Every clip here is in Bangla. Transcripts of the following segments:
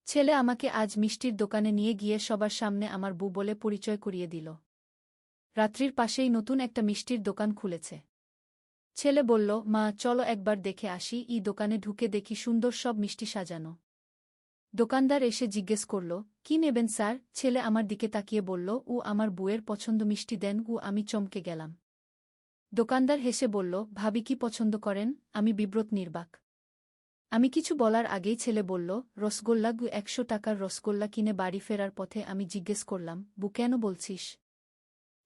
ছেলে আমাকে আজ মিষ্টির দোকানে নিয়ে গিয়ে সবার সামনে আমার বউ বলে পরিচয় করিয়ে দিল। রাত্রির পাশেই নতুন একটা মিষ্টির দোকান খুলেছে। ছেলে বলল, মা চলো একবার দেখে আসি। দোকানে ঢুকে দেখি সুন্দর সব মিষ্টি সাজানো। দোকানদার এসে জিজ্ঞেস করল, কি নেবেন স্যার? ছেলে আমার দিকে তাকিয়ে বলল, আমার বউয়ের পছন্দ মিষ্টি দেন। আমি চমকে গেলাম। দোকানদার হেসে বলল, ভাবি কি পছন্দ করেন? আমি বিব্রত নির্বাক। আমি কিছু বলার আগেই ছেলে বলল, রসগোল্লা। ১০০ টাকার রসগোল্লা কিনে বাড়ি ফেরার পথে আমি জিজ্ঞেস করলাম, বউ কেন বলছিস?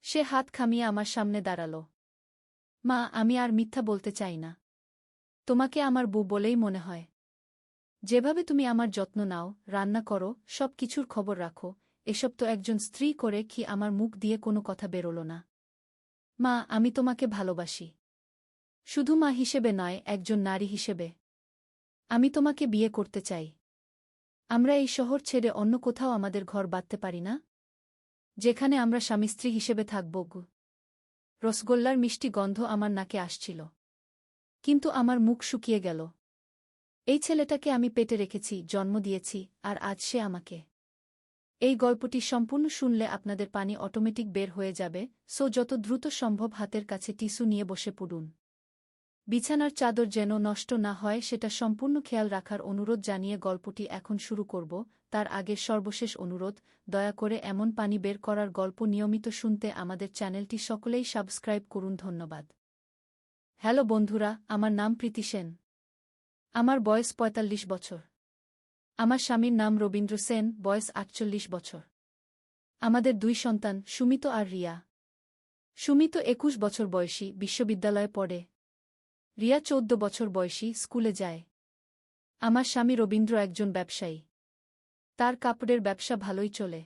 সে হাত খামিয়ে আমার সামনে দাঁড়াল। মা, আমি আর মিথ্যা বলতে চাই না। তোমাকে আমার বউ বলেই মনে হয়। যেভাবে তুমি আমার যত্ন নাও, রান্না করো, সব কিছুর খবর রাখো, এসব তো একজন স্ত্রী করে কি আমার মুখ দিয়ে কোনো কথা বেরোল না। মা, আমি তোমাকে ভালোবাসি। শুধু মা হিসেবে নয়, একজন নারী হিসেবে। আমি তোমাকে বিয়ে করতে চাই। আমরা এই শহর ছেড়ে অন্য কোথাও আমাদের ঘর বাঁধতে পারি না? যেখানে আমরা স্বামী স্ত্রী হিসেবে থাকব। রসগোল্লার মিষ্টি গন্ধ আমার নাকে আসছিল। কিন্তু আমার মুখ শুকিয়ে গেল। এই ছেলেটাকে আমি পেটে রেখেছি, জন্ম দিয়েছি, আর আজ সে আমাকে। এই গল্পটি সম্পূর্ণ শুনলে আপনাদের পানি অটোমেটিক বের হয়ে যাবে, সো যত দ্রুত সম্ভব হাতের কাছে টিস্যু নিয়ে বসে পড়ুন। বিছানার চাদর যেন নষ্ট না হয় সেটা সম্পূর্ণ খেয়াল রাখার অনুরোধ জানিয়ে গল্পটি এখন শুরু করব। তার আগে সর্বশেষ অনুরোধ, দয়া করে এমন পানি বের করার গল্প নিয়মিত শুনতে আমাদের চ্যানেলটি সকলেই সাবস্ক্রাইব করুন। ধন্যবাদ। হ্যালো বন্ধুরা, আমার নাম প্রীতি সেন। আমার বয়স ৪৫ বছর। আমার স্বামীর নাম রবীন্দ্র সেন, বয়স ৪৮ বছর। আমাদের ২ সন্তান, সুমিত আর রিয়া। সুমিত ২১ বছর বয়সী, বিশ্ববিদ্যালয়ে পড়ে। রিয়া ১৪ বছর বয়সী, স্কুলে যায়। আমার স্বামী রবীন্দ্র একজন ব্যবসায়ী। তার কাপড়ের ব্যবসা ভালোই চলে।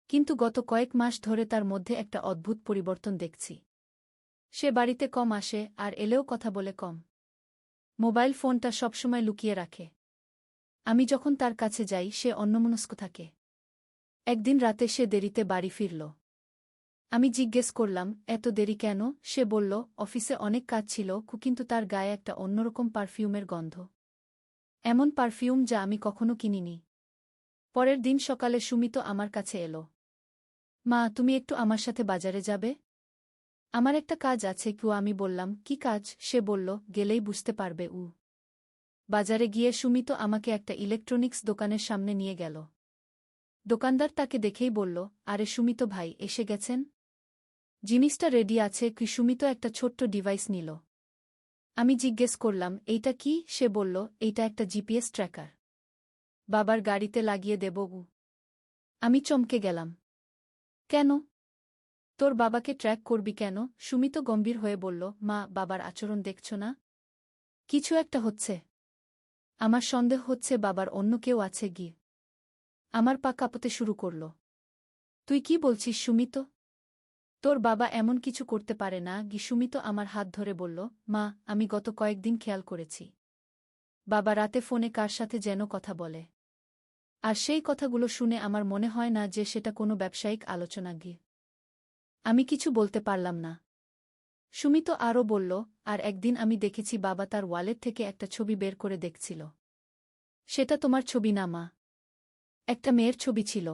কিন্তু গত কয়েক মাস ধরে তার মধ্যে একটা অদ্ভুত পরিবর্তন দেখছি। সে বাড়িতে কম আসে, আর এলেও কথা বলে কম। মোবাইল ফোনটা সবসময় লুকিয়ে রাখে। আমি যখন তার কাছে যাই সে অন্যমনস্ক থাকে। একদিন রাতে সে দেরিতে বাড়ি ফিরল। আমি জিজ্ঞেস করলাম, এত দেরি কেন? সে বলল, অফিসে অনেক কাজ ছিল, কিন্তু তার গায়ে একটা অন্যরকম পারফিউমের গন্ধ। এমন পারফিউম যা আমি কখনো কিনিনি। পরের দিন সকালে সুমিত আমার কাছে এলো। মা, তুমি একটু আমার সাথে বাজারে যাবে? আমার একটা কাজ আছে। আমি বললাম, কি কাজ? সে বলল, গেলেই বুঝতে পারবে। বাজারে গিয়ে সুমিত আমাকে একটা ইলেকট্রনিক্স দোকানের সামনে নিয়ে গেল। দোকানদার তাকে দেখেই বলল, আরে সুমিত ভাই, এসে গেছেন? জিনিসটা রেডি আছে কি? সুমিত একটা ছোট্ট ডিভাইস নিল। আমি জিজ্ঞেস করলাম, এইটা কি? সে বলল, এইটা একটা জিপিএস ট্র্যাকার। বাবার গাড়িতে লাগিয়ে দেব। আমি চমকে গেলাম। কেন? তোর বাবাকে ট্র্যাক করবি কেন? সুমিত গম্ভীর হয়ে বলল, মা, বাবার আচরণ দেখছ না? কিছু একটা হচ্ছে। আমার সন্দেহ হচ্ছে বাবার অন্য কেউ আছে। আমার পা কাঁপতে শুরু করল। তুই কি বলছিস সুমিত? তোর বাবা এমন কিছু করতে পারে না। সুমিত আমার হাত ধরে বলল, মা, আমি গত কয়েকদিন খেয়াল করেছি। বাবা রাতে ফোনে কার সাথে যেন কথা বলে। আর সেই কথাগুলো শুনে আমার মনে হয় না যে সেটা কোনো ব্যবসায়িক আলোচনা। আমি কিছু বলতে পারলাম না। সুমিত আরও বলল, আর একদিন আমি দেখেছি বাবা তার ওয়ালেট থেকে একটা ছবি বের করে দেখছিল। সেটা তোমার ছবি না মা। একটা মেয়ের ছবি ছিল।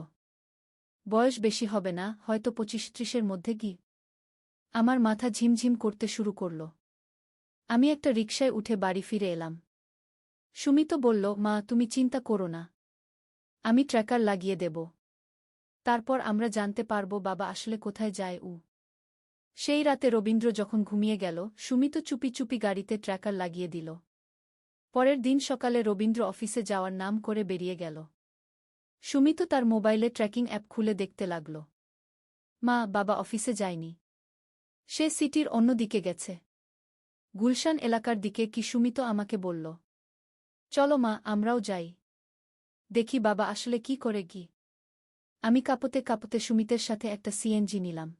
বয়স বেশি হবে না, হয়তো ২৫-৩০-এর মধ্যে। আমার মাথা ঝিমঝিম করতে শুরু করল। আমি একটা রিকশায় উঠে বাড়ি ফিরে এলাম। সুমিত বলল, মা, তুমি চিন্তা করো না। আমি ট্র্যাকার লাগিয়ে দেব। তারপর আমরা জানতে পারব বাবা আসলে কোথায় যায়। সেই রাতে রবীন্দ্র যখন ঘুমিয়ে গেল, সুমিত চুপি চুপি গাড়িতে ট্র্যাকার লাগিয়ে দিল। পরের দিন সকালে রবীন্দ্র অফিসে যাওয়ার নাম করে বেরিয়ে গেল। সুমিত তার মোবাইলে ট্র্যাকিং অ্যাপ খুলে দেখতে লাগল। মা, বাবা অফিসে যায়নি। সে সিটির অন্য দিকে গেছে। গুলশান এলাকার দিকে। সুমিত আমাকে বলল, চলো মা, আমরাও যাই। দেখি বাবা আসলে কি করে। আমি কাঁপতে কাঁপতে সুমিতের সাথে একটা সিএনজি নিলাম।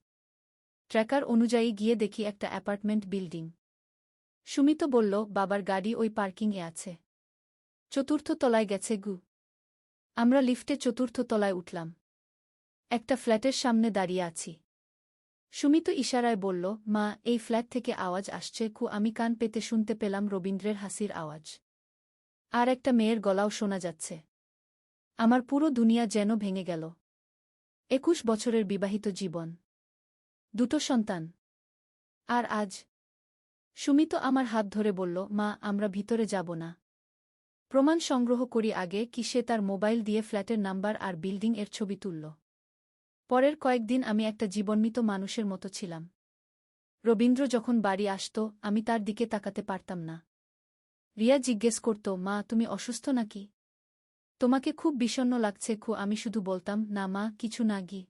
ট্র্যাকার অনুযায়ী গিয়ে দেখি একটা অ্যাপার্টমেন্ট বিল্ডিং। সুমিত বলল, বাবার গাড়ি ওই পার্কিংয়ে আছে। ৪র্থ তলায় গেছে। আমরা লিফটে ৪র্থ তলায় উঠলাম। একটা ফ্ল্যাটের সামনে দাঁড়িয়ে আছি। সুমিত ইশারায় বলল, মা, এই ফ্ল্যাট থেকে আওয়াজ আসছে। আমি কান পেতে শুনতে পেলাম রবীন্দ্রের হাসির আওয়াজ। আর একটা মেয়ের গলাও শোনা যাচ্ছে। আমার পুরো দুনিয়া যেন ভেঙে গেল। ২১ বছরের বিবাহিত জীবন, ২ সন্তান। আর আজ সুমিত আমার হাত ধরে বলল, মা, আমরা ভিতরে যাব না। প্রমাণ সংগ্রহ করি আগে কি সে তার মোবাইল দিয়ে ফ্ল্যাটের নাম্বার আর বিল্ডিং এর ছবি তুলল। পরের কয়েকদিন আমি একটা জীবন্মৃত মানুষের মতো ছিলাম। রবীন্দ্র যখন বাড়ি আসত, আমি তার দিকে তাকাতে পারতাম না। রিয়া জিজ্ঞেস করত, মা, তুমি অসুস্থ নাকি? তোমাকে খুব বিষণ্ণ লাগছে খু। আমি শুধু বলতাম, না মা, কিছু না গি।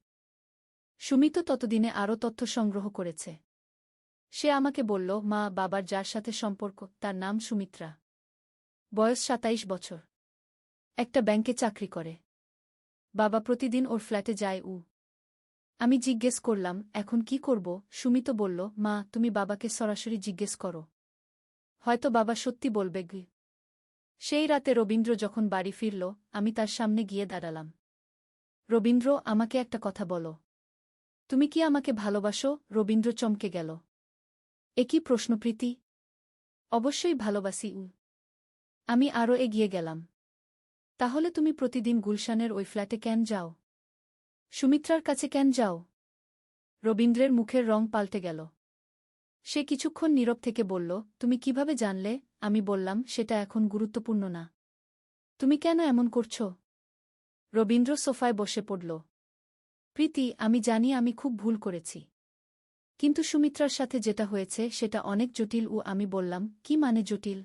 সুমিত ততদিনে আরও তথ্য সংগ্রহ করেছে। সে আমাকে বলল, মা, বাবার যার সাথে সম্পর্ক তার নাম সুমিত্রা। বয়স ২৭ বছর। একটা ব্যাংকে চাকরি করে। বাবা প্রতিদিন ওর ফ্ল্যাটে যায়। আমি জিজ্ঞেস করলাম, এখন কি করব? সুমিত বলল, মা, তুমি বাবাকে সরাসরি জিজ্ঞেস করো। হয়তো বাবা সত্যি বলবে গি। সেই রাতে রবীন্দ্র যখন বাড়ি ফিরল, আমি তার সামনে গিয়ে দাঁড়ালাম। রবীন্দ্র, আমাকে একটা কথা বলো। তুমি কি আমাকে ভালোবাসো? রবীন্দ্র চমকে গেল। এ কি প্রশ্ন প্রীতি? অবশ্যই ভালোবাসি। আমি আরও এগিয়ে গেলাম। তাহলে তুমি প্রতিদিন গুলশানের ওই ফ্ল্যাটে কেন যাও? সুমিত্রার কাছে কেন যাও? রবীন্দ্রের মুখের রং পাল্টে গেল। সে কিছুক্ষণ নীরব থেকে বলল, তুমি কিভাবে জানলে? আমি বললাম, সেটা এখন গুরুত্বপূর্ণ না। তুমি কেন এমন করছ? রবীন্দ্র সোফায় বসে পড়ল। প্রীতি, আমি জানি আমি খুব ভুল করেছি। কিন্তু সুমিত্রার সাথে যেটা হয়েছে সেটা অনেক জটিল। আমি বললাম, কি মানে জটিল?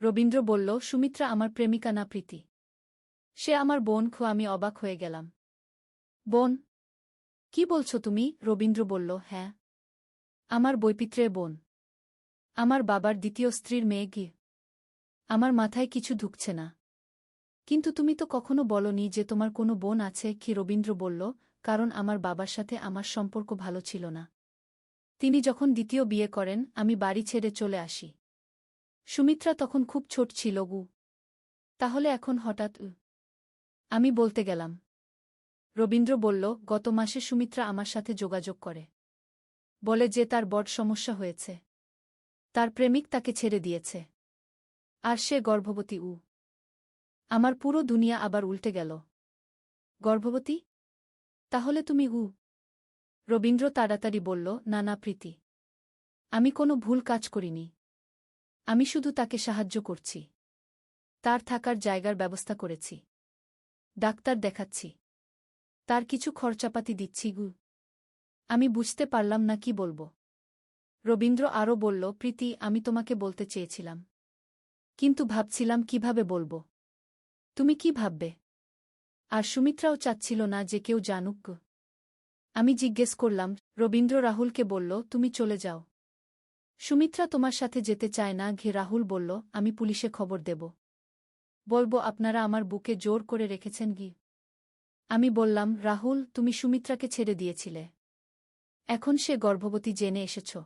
রবীন্দ্র বলল, সুমিত্রা আমার প্রেমিকা না প্রীতি। সে আমার বোন। আমি অবাক হয়ে গেলাম। বোন? কি বলছো তুমি? রবীন্দ্র বলল, হ্যাঁ, আমার বৈপিত্রের বোন। আমার বাবার দ্বিতীয় স্ত্রীর মেয়ে গি। আমার মাথায় কিছু ঢুকছে না। কিন্তু তুমি তো কখনো বলনি যে তোমার কোনো বোন আছে কি? রবীন্দ্র বলল, কারণ আমার বাবার সাথে আমার সম্পর্ক ভালো ছিল না। তিনি যখন দ্বিতীয় বিয়ে করেন, আমি বাড়ি ছেড়ে চলে আসি। সুমিত্রা তখন খুব ছোট ছিল গু। তাহলে এখন হঠাৎ? আমি বলতে গেলাম। রবীন্দ্র বলল, গত মাসে সুমিত্রা আমার সাথে যোগাযোগ করে। বলে যে তার বড় সমস্যা হয়েছে। তার প্রেমিক তাকে ছেড়ে দিয়েছে। আর সে গর্ভবতী। আমার পুরো দুনিয়া আবার উল্টে গেল। গর্ভবতী? তাহলে তুমি? রবীন্দ্র তাড়াতাড়ি বলল, না না প্রীতি, আমি কোনো ভুল কাজ করিনি। আমি শুধু তাকে সাহায্য করছি। তার থাকার জায়গার ব্যবস্থা করেছি। ডাক্তার দেখাচ্ছি। তার কিছু খরচাপাতি দিচ্ছি। আমি বুঝতে পারলাম না কি বলবো। রবীন্দ্র আরও বলল, প্রীতি, আমি তোমাকে বলতে চেয়েছিলাম, কিন্তু ভাবছিলাম কিভাবে বলবো। তুমি কি ভাববে? আর সুমিত্রাও চাচ্ছিল না যে কেউ জানুক। আমি জিজ্ঞেস করলাম। রবীন্দ্র রাহুলকে বলল, তুমি চলে যাও। সুমিত্রা তোমার সাথে যেতে চায় না। রাহুল বলল, আমি পুলিশে খবর দেব। বলবো আপনারা আমার বুকে জোর করে রেখেছেন গি। আমি বললাম, রাহুল, তুমি সুমিত্রাকে ছেড়ে দিয়েছিলে। এখন সে গর্ভবতী জেনে এসেছ।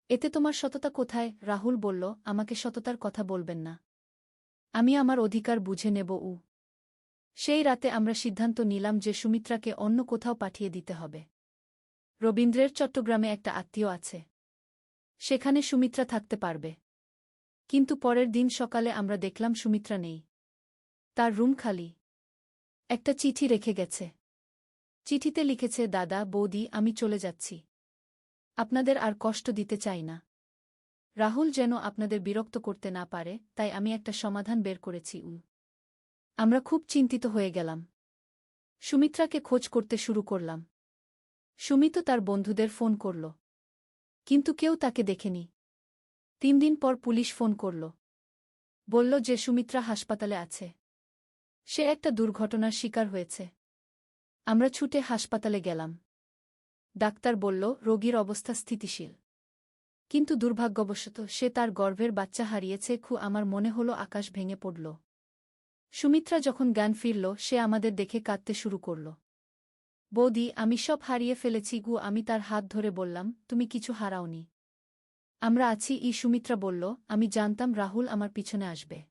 এতে তোমার সততা কোথায়? রাহুল বলল, আমাকে সততার কথা বলবেন না। আমি আমার অধিকার বুঝে নেব। সেই রাতে আমরা সিদ্ধান্ত নিলাম যে সুমিত্রাকে অন্য কোথাও পাঠিয়ে দিতে হবে। রবীন্দ্রের চট্টগ্রামে একটা আত্মীয় আছে। সেখানে সুমিত্রা থাকতে পারবে। কিন্তু পরের দিন সকালে আমরা দেখলাম সুমিত্রা নেই। তার রুম খালি। একটা চিঠি রেখে গেছে। চিঠিতে লিখেছে, দাদা, বৌদি, আমি চলে যাচ্ছি। আপনাদের আর কষ্ট দিতে চাই না। রাহুল যেন আপনাদের বিরক্ত করতে না পারে, তাই আমি একটা সমাধান বের করেছি। আমরা খুব চিন্তিত হয়ে গেলাম। সুমিত্রাকে খোঁজ করতে শুরু করলাম। সুমিত তার বন্ধুদের ফোন করল। কিন্তু কেউ তাকে দেখেনি। ৩ দিন পর পুলিশ ফোন করল। বলল যে সুমিত্রা হাসপাতালে আছে। সে একটা দুর্ঘটনার শিকার হয়েছে। আমরা ছুটে হাসপাতালে গেলাম। ডাক্তার বলল, রোগীর অবস্থা স্থিতিশীল। কিন্তু দুর্ভাগ্যবশত সে তার গর্ভের বাচ্চা হারিয়েছে। আমার মনে হলো আকাশ ভেঙে পড়ল। সুমিত্রা যখন জ্ঞান ফিরল, সে আমাদের দেখে কাঁদতে শুরু করল। বৌদি, আমি সব হারিয়ে ফেলেছি। আমি তার হাত ধরে বললাম, তুমি কিছু হারাওনি। আমরা আছি। সুমিত্রা বলল, আমি জানতাম রাহুল আমার পিছনে আসবে।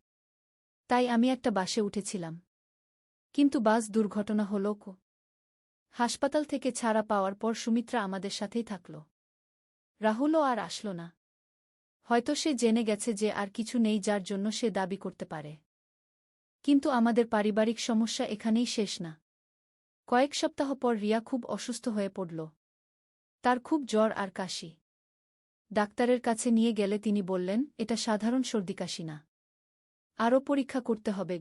তাই আমি একটা বাসে উঠেছিলাম। কিন্তু বাস দুর্ঘটনা হল। হাসপাতাল থেকে ছাড়া পাওয়ার পর সুমিত্রা আমাদের সাথেই থাকল। রাহুলও আর আসল না। হয়তো সে জেনে গেছে যে আর কিছু নেই যার জন্য সে দাবি করতে পারে। কিন্তু আমাদের পারিবারিক সমস্যা এখানেই শেষ না। কয়েক সপ্তাহ পর রিয়া খুব অসুস্থ হয়ে পড়ল। তার খুব জ্বর আর কাশি। ডাক্তারের কাছে নিয়ে গেলে তিনি বললেন, এটা সাধারণ সর্দি-কাশি না। আরও পরীক্ষা করতে হবে।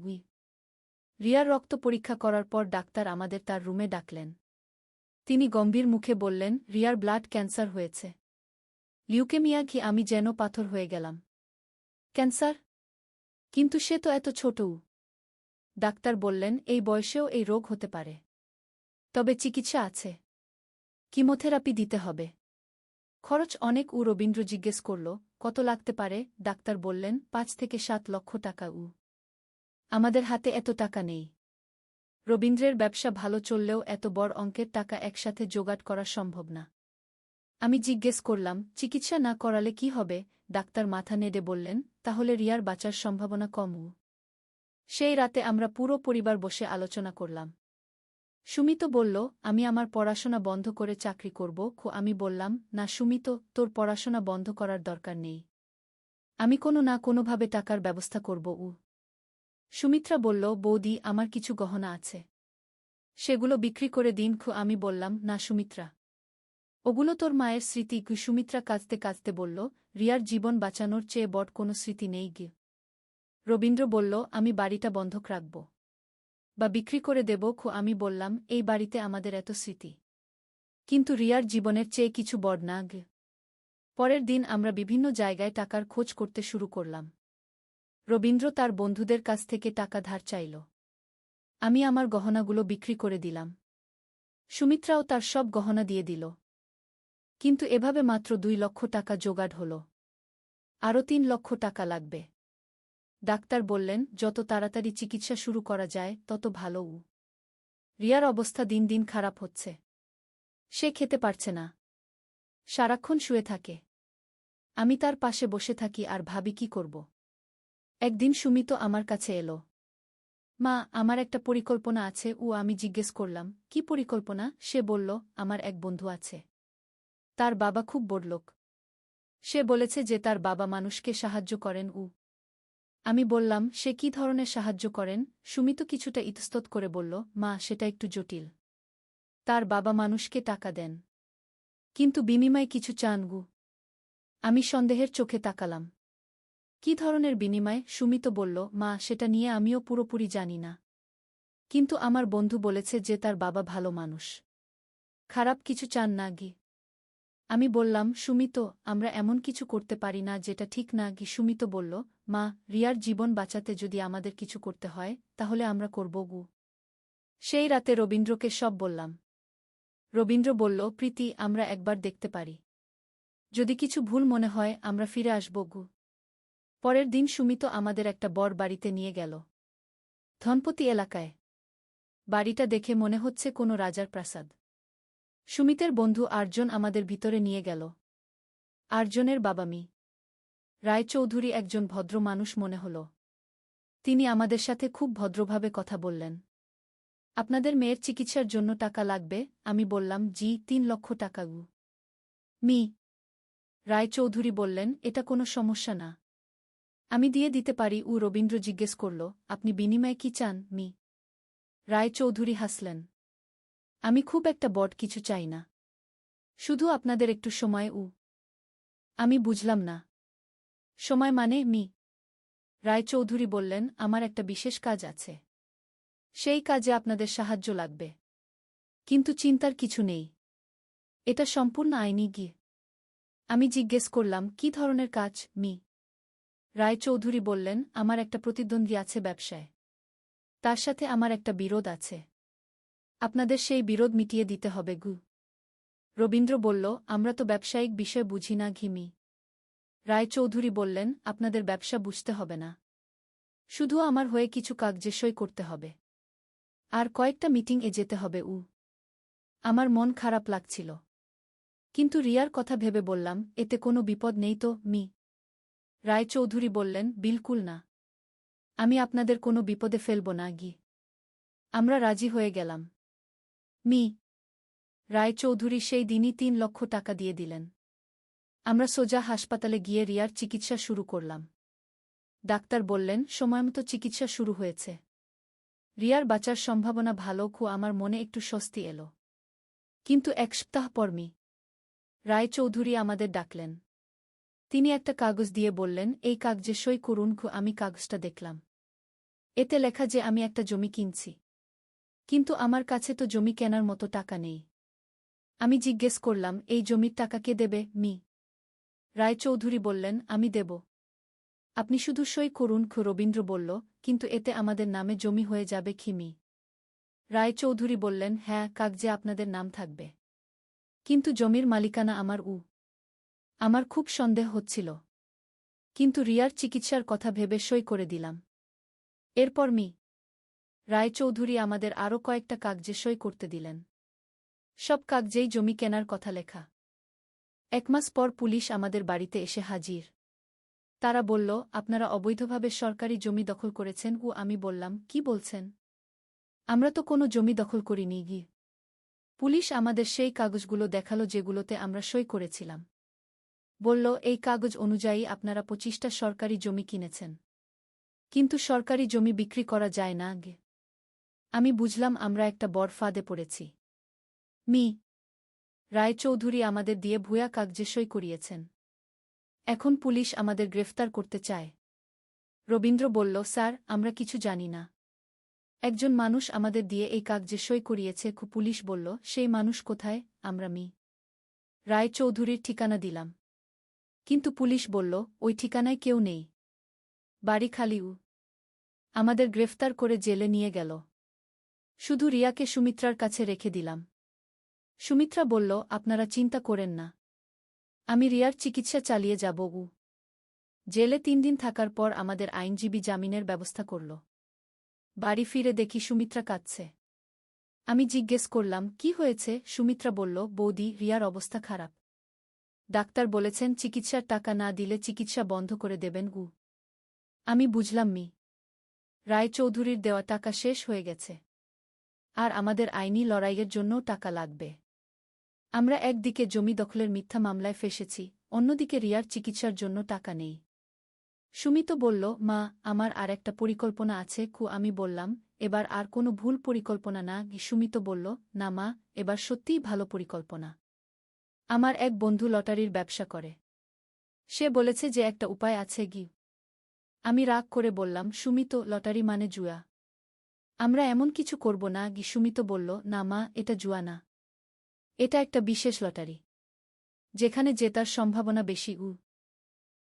রিয়ার রক্ত পরীক্ষা করার পর ডাক্তার আমাদের তার রুমে ডাকলেন। তিনি গম্ভীর মুখে বললেন, রিয়ার ব্লাড ক্যান্সার হয়েছে। লিউকেমিয়া কি? আমি যেন পাথর হয়ে গেলাম। ক্যান্সার? কিন্তু সে তো এত ছোট। ডাক্তার বললেন, এই বয়সেও এই রোগ হতে পারে। তবে চিকিৎসা আছে। কিমোথেরাপি দিতে হবে। খরচ অনেক। রবীন্দ্র জিজ্ঞেস করল, কত লাগতে পারে? ডাক্তার বললেন, ৫ থেকে ৭ লক্ষ টাকা। আমাদের হাতে এত টাকা নেই। রবীন্দ্রের ব্যবসা ভালো চললেও এত বড় অঙ্কের টাকা একসাথে জোগাড় করা সম্ভব না। আমি জিজ্ঞেস করলাম, চিকিৎসা না করালে কি হবে? ডাক্তার মাথা নেড়ে বললেন, তাহলে রিয়ার বাঁচার সম্ভাবনা কম। সেই রাতে আমরা পুরো পরিবার বসে আলোচনা করলাম। সুমিত বলল, আমি আমার পড়াশোনা বন্ধ করে চাকরি করব। আমি বললাম, না সুমিত, তোর পড়াশোনা বন্ধ করার দরকার নেই। আমি কোনো না কোনোভাবে টাকার ব্যবস্থা করব। সুমিত্রা বলল, বৌদি, আমার কিছু গহনা আছে। সেগুলো বিক্রি করে দিন। আমি বললাম, না সুমিত্রা, ওগুলো তোর মায়ের স্মৃতি। সুমিত্রা কাঁদতে কাঁদতে বলল, রিয়ার জীবন বাঁচানোর চেয়ে বড় কোনো স্মৃতি নেই। রবীন্দ্র বলল, আমি বাড়িটা বন্ধক রাখব বা বিক্রি করে দেব। আমি বললাম, এই বাড়িতে আমাদের এত স্মৃতি, কিন্তু রিয়ার জীবনের চেয়ে কিছু বড় না। পরের দিন আমরা বিভিন্ন জায়গায় টাকার খোঁজ করতে শুরু করলাম। রবীন্দ্র তার বন্ধুদের কাছ থেকে টাকা ধার চাইল। আমি আমার গহনাগুলো বিক্রি করে দিলাম। সুমিত্রাও তার সব গহনা দিয়ে দিল। কিন্তু এভাবে মাত্র ২ লক্ষ টাকা জোগাড় হল। আরও ৩ লক্ষ টাকা লাগবে। ডাক্তার বললেন, যত তাড়াতাড়ি চিকিৎসা শুরু করা যায় তত ভালো। রিয়ার অবস্থা দিন দিন খারাপ হচ্ছে। সে খেতে পারছে না, সারাক্ষণ শুয়ে থাকে। আমি তার পাশে বসে থাকি আর ভাবি কি করব। একদিন সুমিত আমার কাছে এলো। মা, আমার একটা পরিকল্পনা আছে। আমি জিজ্ঞেস করলাম, কি পরিকল্পনা? সে বলল, আমার এক বন্ধু আছে। তার বাবা খুব বড়লোক। সে বলেছে যে তার বাবা মানুষকে সাহায্য করেন। আমি বললাম, সে কি ধরনের সাহায্য করেন? সুমিত কিছুটা ইতস্তত করে বলল, মা, সেটা একটু জটিল। তার বাবা মানুষকে টাকা দেন, কিন্তু বিনিময়ে কিছু চান। আমি সন্দেহের চোখে তাকালাম। কি ধরনের বিনিময়? সুমিত বলল, মা, সেটা নিয়ে আমিও পুরোপুরি জানি না, কিন্তু আমার বন্ধু বলেছে যে তার বাবা ভালো মানুষ, খারাপ কিছু চান না। আমি বললাম, সুমিত, আমরা এমন কিছু করতে পারি না যেটা ঠিক না। সুমিত বলল, মা, রিয়ার জীবন বাঁচাতে যদি আমাদের কিছু করতে হয় তাহলে আমরা করব। সেই রাতে রবীন্দ্রকে সব বললাম। রবীন্দ্র বলল, প্রীতি, আমরা একবার দেখতে পারি। যদি কিছু ভুল মনে হয় আমরা ফিরে আসব। পরের দিন সুমিত আমাদের একটা বড় বাড়িতে নিয়ে গেল, ধনপতি এলাকায়। বাড়িটা দেখে মনে হচ্ছে কোনো রাজার প্রাসাদ। সুমিতের বন্ধু আর্জন আমাদের ভিতরে নিয়ে গেল। আর্জনের বাবা মি রায়চৌধুরী একজন ভদ্র মানুষ মনে হল। তিনি আমাদের সাথে খুব ভদ্রভাবে কথা বললেন। আপনাদের মেয়ের চিকিৎসার জন্য টাকা লাগবে? আমি বললাম, জি, ৩ লক্ষ টাকা। মি রায়চৌধুরী বললেন, এটা কোনো সমস্যা না, আমি দিয়ে দিতে পারি। রবীন্দ্র জিজ্ঞেস করল, আপনি বিনিময়ে কি চান? মি রায়চৌধুরী হাসলেন, আমি খুব একটা বড় কিছু চাই না, শুধু আপনাদের একটু সময়। আমি বুঝলাম না। সময় মানে? মি রায়চৌধুরী বললেন, আমার একটা বিশেষ কাজ আছে, সেই কাজে আপনাদের সাহায্য লাগবে। কিন্তু চিন্তার কিছু নেই, এটা সম্পূর্ণ আইনি। আমি জিজ্ঞেস করলাম, কি ধরনের কাজ? মি রায়চৌধুরী বললেন, আমার একটা প্রতিদ্বন্দ্বী আছে ব্যবসায়, তার সাথে আমার একটা বিরোধ আছে, আপনাদের সেই বিরোধ মিটিয়ে দিতে হবে। রবীন্দ্র বলল, আমরা তো ব্যবসায়িক বিষয় বুঝি না। মি রায়চৌধুরী বললেন, আপনাদের ব্যবসা বুঝতে হবে না, শুধু আমার হয়ে কিছু কাগজে সই করতে হবে আর কয়েকটা মিটিংয়ে যেতে হবে। আমার মন খারাপ লাগছিল, কিন্তু রিয়ার কথা ভেবে বললাম, এতে কোনো বিপদ নেই তো? মি রায়চৌধুরী বললেন, বিলকুল না, আমি আপনাদের কোনো বিপদে ফেলব না। আমরা রাজি হয়ে গেলাম। মি রায়চৌধুরী সেই দিনই ৩ লক্ষ টাকা দিয়ে দিলেন। আমরা সোজা হাসপাতালে গিয়ে রিয়ার চিকিৎসা শুরু করলাম। ডাক্তার বললেন, সময়মতো চিকিৎসা শুরু হয়েছে। রিয়ার বাঁচার সম্ভাবনা ভালো, আমার মনে একটু স্বস্তি এল। কিন্তু এক সপ্তাহ পর রায়চৌধুরী আমাদের ডাকলেন। তিনি একটা কাগজ দিয়ে বললেন, এই কাগজে সই করুন। আমি কাগজটা দেখলাম। এতে লেখা যে আমি একটা জমি কিনছি। কিন্তু আমার কাছে তো জমি কেনার মতো টাকা নেই। আমি জিজ্ঞেস করলাম, এই জমির টাকা কে দেবে? রায়চৌধুরী বললেন, আমি দেব। আপনি শুধু সই করুন। রবীন্দ্র বলল, কিন্তু এতে আমাদের নামে জমি হয়ে যাবে মি? রায়চৌধুরী বললেন, হ্যাঁ, কাগজে আপনাদের নাম থাকবে। কিন্তু জমির মালিকানা আমার খুব সন্দেহ হচ্ছিল। কিন্তু রিয়ার চিকিৎসার কথা ভেবে সই করে দিলাম। এরপর রায়চৌধুরী আমাদের আরও কয়েকটা কাগজে সই করতে দিলেন। সব কাগজেই জমি কেনার কথা লেখা। 1 মাস পর পুলিশ আমাদের বাড়িতে এসে হাজির। তারা বলল, আপনারা অবৈধভাবে সরকারি জমি দখল করেছেন। আমি বললাম, কি বলছেন? আমরা তো কোনো জমি দখল করিনি। পুলিশ আমাদের সেই কাগজগুলো দেখালো যেগুলোতে আমরা সই করেছিলাম। বলল, এই কাগজ অনুযায়ী আপনারা 25টা সরকারি জমি কিনেছেন। কিন্তু সরকারি জমি বিক্রি করা যায় না। আমি বুঝলাম আমরা একটা বড় ফাঁদে পড়েছি। রায়চৌধুরী আমাদের দিয়ে ভুয়া কাগজে সই করিয়েছেন। এখন পুলিশ আমাদের গ্রেফতার করতে চায়। রবীন্দ্র বলল, স্যার, আমরা কিছু জানি না। একজন মানুষ আমাদের দিয়ে এই কাগজে সই করিয়েছে। পুলিশ বলল, সেই মানুষ কোথায়? আমরা রায়চৌধুরীর ঠিকানা দিলাম। কিন্তু পুলিশ বলল, ওই ঠিকানায় কেউ নেই। বাড়ি খালি। আমাদের গ্রেফতার করে জেলে নিয়ে গেল। শুধু রিয়াকে সুমিত্রার কাছে রেখে দিলাম। সুমিত্রা বলল, আপনারা চিন্তা করেন না, আমি রিয়ার চিকিৎসা চালিয়ে যাব। জেলে 3 দিন থাকার পর আমাদের আইনজীবী জামিনের ব্যবস্থা করল। বাড়ি ফিরে দেখি সুমিত্রা কাঁদছে। আমি জিজ্ঞেস করলাম, কি হয়েছে? সুমিত্রা বলল, বৌদি, রিয়ার অবস্থা খারাপ। ডাক্তার বলেছেন চিকিৎসার টাকা না দিলে চিকিৎসা বন্ধ করে দেবেন। আমি বুঝলাম রায়চৌধুরীর দেওয়া টাকা শেষ হয়ে গেছে। আর আমাদের আইনি লড়াইয়ের জন্যও টাকা লাগবে। আমরা একদিকে জমি দখলের মিথ্যা মামলায় ফেসেছি, অন্যদিকে রিয়ার চিকিৎসার জন্য টাকা নেই। সুমিত বলল, মা, আমার আর একটা পরিকল্পনা আছে। আমি বললাম, এবার আর কোনো ভুল পরিকল্পনা না? সুমিত বলল, না মা, এবার সত্যিই ভালো পরিকল্পনা। আমার এক বন্ধু লটারির ব্যবসা করে। সে বলেছে যে একটা উপায় আছে। আমি রাগ করে বললাম, সুমিত, লটারি মানে জুয়া। আমরা এমন কিছু করব না। সুমিত বলল, না মা, এটা জুয়া না। এটা একটা বিশেষ লটারি, যেখানে জেতার সম্ভাবনা বেশি।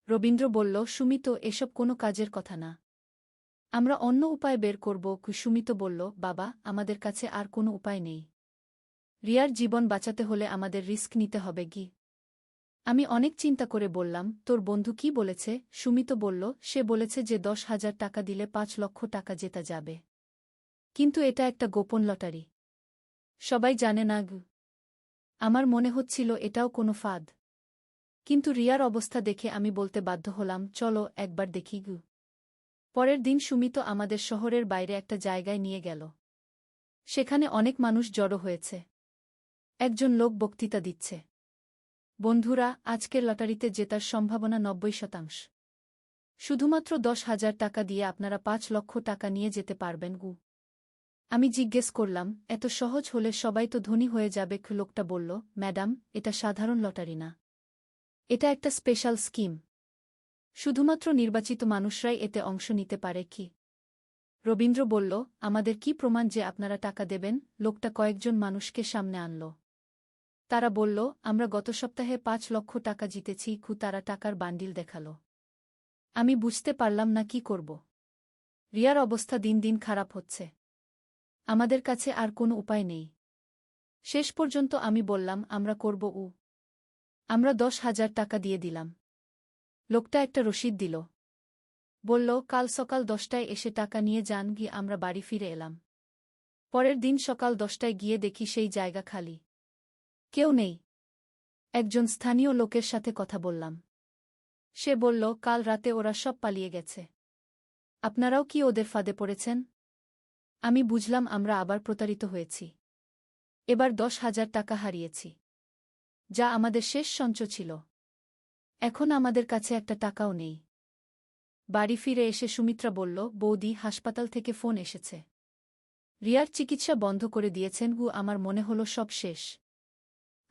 রবীন্দ্র বলল, সুমিত, এসব কোনো কাজের কথা না। আমরা অন্য উপায় বের করব। সুমিত বলল, বাবা, আমাদের কাছে আর কোনো উপায় নেই। রিয়ার জীবন বাঁচাতে হলে আমাদের রিস্ক নিতে হবে। আমি অনেক চিন্তা করে বললাম, তোর বন্ধু কি বলেছে? সুমিত বলল, সে বলেছে যে 10,000 টাকা দিলে 5 লক্ষ টাকা জেতা যাবে। কিন্তু এটা একটা গোপন লটারি, সবাই জানে না। আমার মনে হচ্ছিল এটাও কোনো ফাঁদ। কিন্তু রিয়ার অবস্থা দেখে আমি বলতে বাধ্য হলাম, চলো একবার দেখি। পরের দিন সুমিত আমাদের শহরের বাইরে একটা জায়গায় নিয়ে গেল। সেখানে অনেক মানুষ জড়ো হয়েছে। একজন লোক বক্তৃতা দিচ্ছে, বন্ধুরা, আজকের লটারিতে জেতার সম্ভাবনা 90%। শুধুমাত্র 10,000 টাকা দিয়ে আপনারা 5 লক্ষ টাকা নিয়ে যেতে পারবেন। আমি জিজ্ঞেস করলাম, এত সহজ হলে সবাই তো ধনী হয়ে যাবে। লোকটা বলল, ম্যাডাম, এটা সাধারণ লটারি না, এটা একটা স্পেশাল স্কিম। শুধুমাত্র নির্বাচিত মানুষরাই এতে অংশ নিতে পারে। রবীন্দ্র বলল, আমাদের কি প্রমাণ যে আপনারা টাকা দেবেন? লোকটা কয়েকজন মানুষকে সামনে আনল। তারা বলল, আমরা গত সপ্তাহে 5 লক্ষ টাকা জিতেছি। তারা টাকার বান্ডিল দেখাল। আমি বুঝতে পারলাম না কি করব। রিয়ার অবস্থা দিন দিন খারাপ হচ্ছে। আমাদের কাছে আর কোনো উপায় নেই। শেষ পর্যন্ত আমি বললাম, আমরা করব। আমরা 10,000 টাকা দিয়ে দিলাম। লোকটা একটা রসিদ দিল। বলল, কাল সকাল 10টায় এসে টাকা নিয়ে যান। আমরা বাড়ি ফিরে এলাম। পরের দিন সকাল 10টায় গিয়ে দেখি সেই জায়গা খালি, কেউ নেই। একজন স্থানীয় লোকের সাথে কথা বললাম। সে বলল, কাল রাতে ওরা সব পালিয়ে গেছে। আপনারাও কি ওদের ফাঁদে পড়েছেন? আমি বুঝলাম আমরা আবার প্রতারিত হয়েছি। এবার 10,000 টাকা হারিয়েছি, যা আমাদের শেষ সঞ্চয় ছিল। এখন আমাদের কাছে একটা টাকাও নেই। বাড়ি ফিরে এসে সুমিত্রা বলল, বৌদি, হাসপাতাল থেকে ফোন এসেছে। রিয়ার চিকিৎসা বন্ধ করে দিয়েছেন আমার মনে হলো সব শেষ।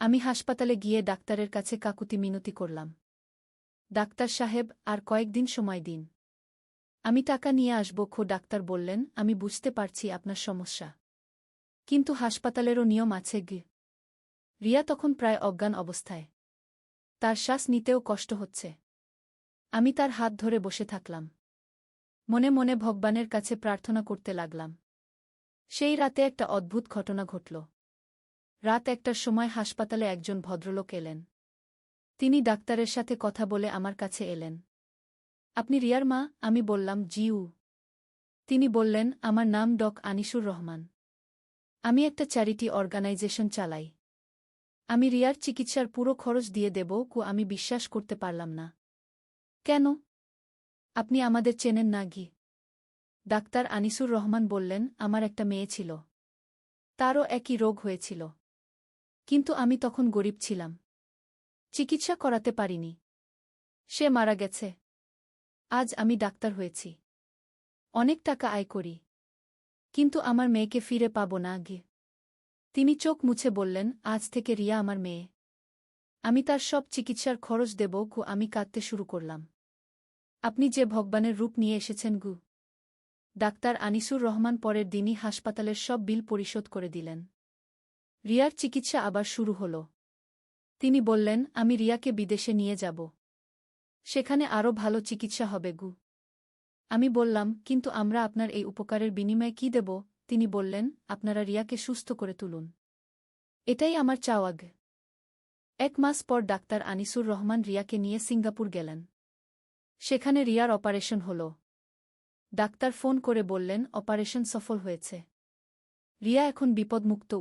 আমি হাসপাতালে গিয়ে ডাক্তারের কাছে কাকুতি মিনতি করলাম। ডাক্তার সাহেব, আর কয়েকদিন সময় দিন। আমি টাকা নিয়ে আসব। ডাক্তার বললেন, আমি বুঝতে পারছি আপনার সমস্যা, কিন্তু হাসপাতালেরও নিয়ম আছে। রিয়া তখন প্রায় অজ্ঞান অবস্থায়। তার শ্বাস নিতেও কষ্ট হচ্ছে। আমি তার হাত ধরে বসে থাকলাম। মনে মনে ভগবানের কাছে প্রার্থনা করতে লাগলাম। সেই রাতে একটা অদ্ভুত ঘটনা ঘটল। রাত 1টার সময় হাসপাতালে একজন ভদ্রলোক এলেন। তিনি ডাক্তারের সাথে কথা বলে আমার কাছে এলেন। আপনি রিয়ার মা? আমি বললাম, জিউ। তিনি বললেন, আমার নাম আনিসুর রহমান। আমি একটা চ্যারিটি অর্গানাইজেশন চালাই। আমি রিয়ার চিকিৎসার পুরো খরচ দিয়ে দেব। আমি বিশ্বাস করতে পারলাম না। কেন? আপনি আমাদের চেনেন না? ডাক্তার আনিসুর রহমান বললেন, আমার একটা মেয়ে ছিল। তারও একই রোগ হয়েছিল। কিন্তু আমি তখন গরিব ছিলাম। চিকিৎসা করাতে পারিনি। সে মারা গেছে। আজ আমি ডাক্তার হয়েছি। অনেক টাকা আয় করি। কিন্তু আমার মেয়েকে ফিরে পাব না। তিনি চোখ মুছে বললেন, আজ থেকে রিয়া আমার মেয়ে। আমি তার সব চিকিৎসার খরচ দেব। আমি কাঁদতে শুরু করলাম। আপনি যে ভগবানের রূপ নিয়ে এসেছেন। ডাক্তার আনিসুর রহমান পরের দিনই হাসপাতালের সব বিল পরিশোধ করে দিলেন। রিয়ার চিকিৎসা আবার শুরু হল। তিনি বললেন, আমি রিয়াকে বিদেশে নিয়ে যাব। সেখানে আরও ভালো চিকিৎসা হবে। আমি বললাম, কিন্তু আমরা আপনার এই উপকারের বিনিময়ে কি দেব? তিনি বললেন, আপনারা রিয়াকে সুস্থ করে তুলুন। এটাই আমার চাওয়া। 1 মাস পর ডাক্তার আনিসুর রহমান রিয়াকে নিয়ে সিঙ্গাপুর গেলেন। সেখানে রিয়ার অপারেশন হল। ডাক্তার ফোন করে বললেন, অপারেশন সফল হয়েছে। রিয়া এখন বিপদমুক্ত।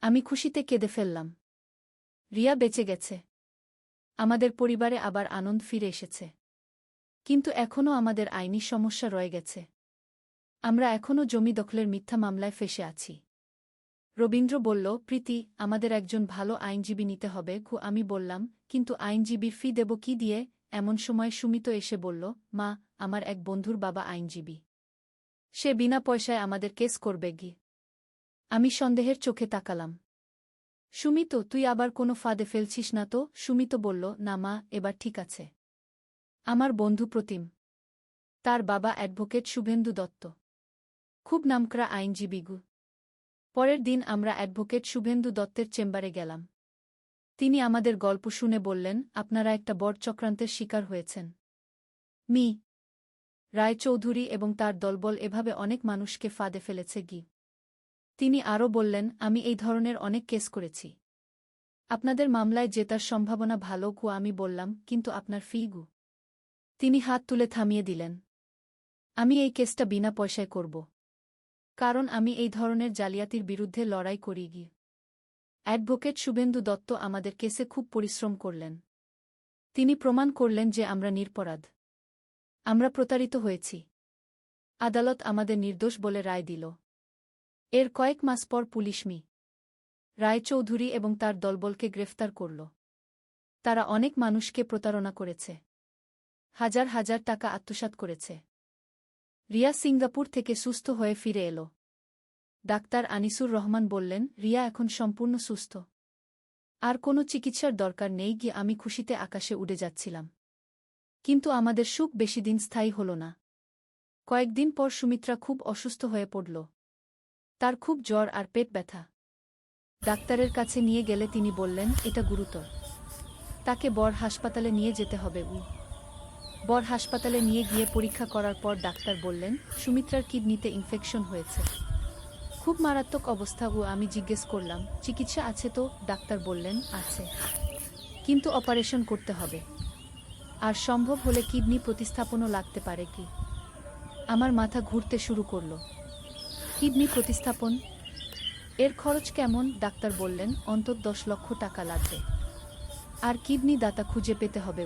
আমি খুশিতে কেঁদে ফেললাম। রিয়া বেঁচে গেছে। আমাদের পরিবারে আবার আনন্দ ফিরে এসেছে। কিন্তু এখনও আমাদের আইনি সমস্যা রয়ে গেছে। আমরা এখনও জমি দখলের মিথ্যা মামলায় ফেঁসে আছি। রবীন্দ্র বলল, প্রীতি, আমাদের একজন ভালো আইনজীবী নিতে হবে। আমি বললাম, কিন্তু আইনজীবীর ফি দেব কি দিয়ে? এমন সময় সুমিত এসে বলল, মা, আমার এক বন্ধুর বাবা আইনজীবী। সে বিনা পয়সায় আমাদের কেস করবে। আমি সন্দেহের চোখে তাকালাম। সুমিত, তুই আবার কোনো ফাঁদে ফেলছিস না তো? সুমিত বলল, না মা, এবার ঠিক আছে। আমার বন্ধু প্রতিম। তার বাবা অ্যাডভোকেট শুভেন্দু দত্ত, খুব নামকরা আইনজীবী। পরের দিন আমরা অ্যাডভোকেট শুভেন্দু দত্তের চেম্বারে গেলাম। তিনি আমাদের গল্প শুনে বললেন, আপনারা একটা বড় চক্রান্তের শিকার হয়েছেন। মি রায়চৌধুরী এবং তার দলবল এভাবে অনেক মানুষকে ফাঁদে ফেলেছে। তিনি আরও বললেন, আমি এই ধরনের অনেক কেস করেছি। আপনাদের মামলায় জেতার সম্ভাবনা ভালো। আমি বললাম, কিন্তু আপনার ফি? তিনি হাত তুলে থামিয়ে দিলেন। আমি এই কেসটা বিনা পয়সায় করব। কারণ আমি এই ধরনের জালিয়াতির বিরুদ্ধে লড়াই করি। অ্যাডভোকেট শুভেন্দু দত্ত আমাদের কেসে খুব পরিশ্রম করলেন। তিনি প্রমাণ করলেন যে আমরা নিরপরাধ। আমরা প্রতারিত হয়েছি। আদালত আমাদের নির্দোষ বলে রায় দিল। এর কয়েক মাস পর পুলিশ মি রায়চৌধুরী এবং তার দলবলকে গ্রেফতার করল। তারা অনেক মানুষকে প্রতারণা করেছে। হাজার হাজার টাকা আত্মসাৎ করেছে। রিয়া সিঙ্গাপুর থেকে সুস্থ হয়ে ফিরে এল। ডাক্তার আনিসুর রহমান বললেন, রিয়া এখন সম্পূর্ণ সুস্থ। আর কোনো চিকিৎসার দরকার নেই। আমি খুশিতে আকাশে উড়ে যাচ্ছিলাম। কিন্তু আমাদের সুখ বেশিদিন স্থায়ী হল না। কয়েকদিন পর সুমিত্রা খুব অসুস্থ হয়ে পড়ল। তার খুব জ্বর আর পেট ব্যথা। ডাক্তারের কাছে নিয়ে গেলে তিনি বললেন, এটা গুরুতর। তাকে বড় হাসপাতালে নিয়ে যেতে হবে। বড় হাসপাতালে নিয়ে গিয়ে পরীক্ষা করার পর ডাক্তার বললেন, সুমিত্রার কিডনিতে ইনফেকশন হয়েছে। খুব মারাত্মক অবস্থা। আমি জিজ্ঞেস করলাম, চিকিৎসা আছে তো? ডাক্তার বললেন, আছে, কিন্তু অপারেশন করতে হবে। আর সম্ভব হলে কিডনি প্রতিস্থাপনও লাগতে পারে। আমার মাথা ঘুরতে শুরু করল। কিডনি প্রতিস্থাপন? এর খরচ কেমন? ডাক্তার বললেন, অন্তত 10 লক্ষ টাকা লাগবে। আর কিডনি দাতা খুঁজে পেতে হবে।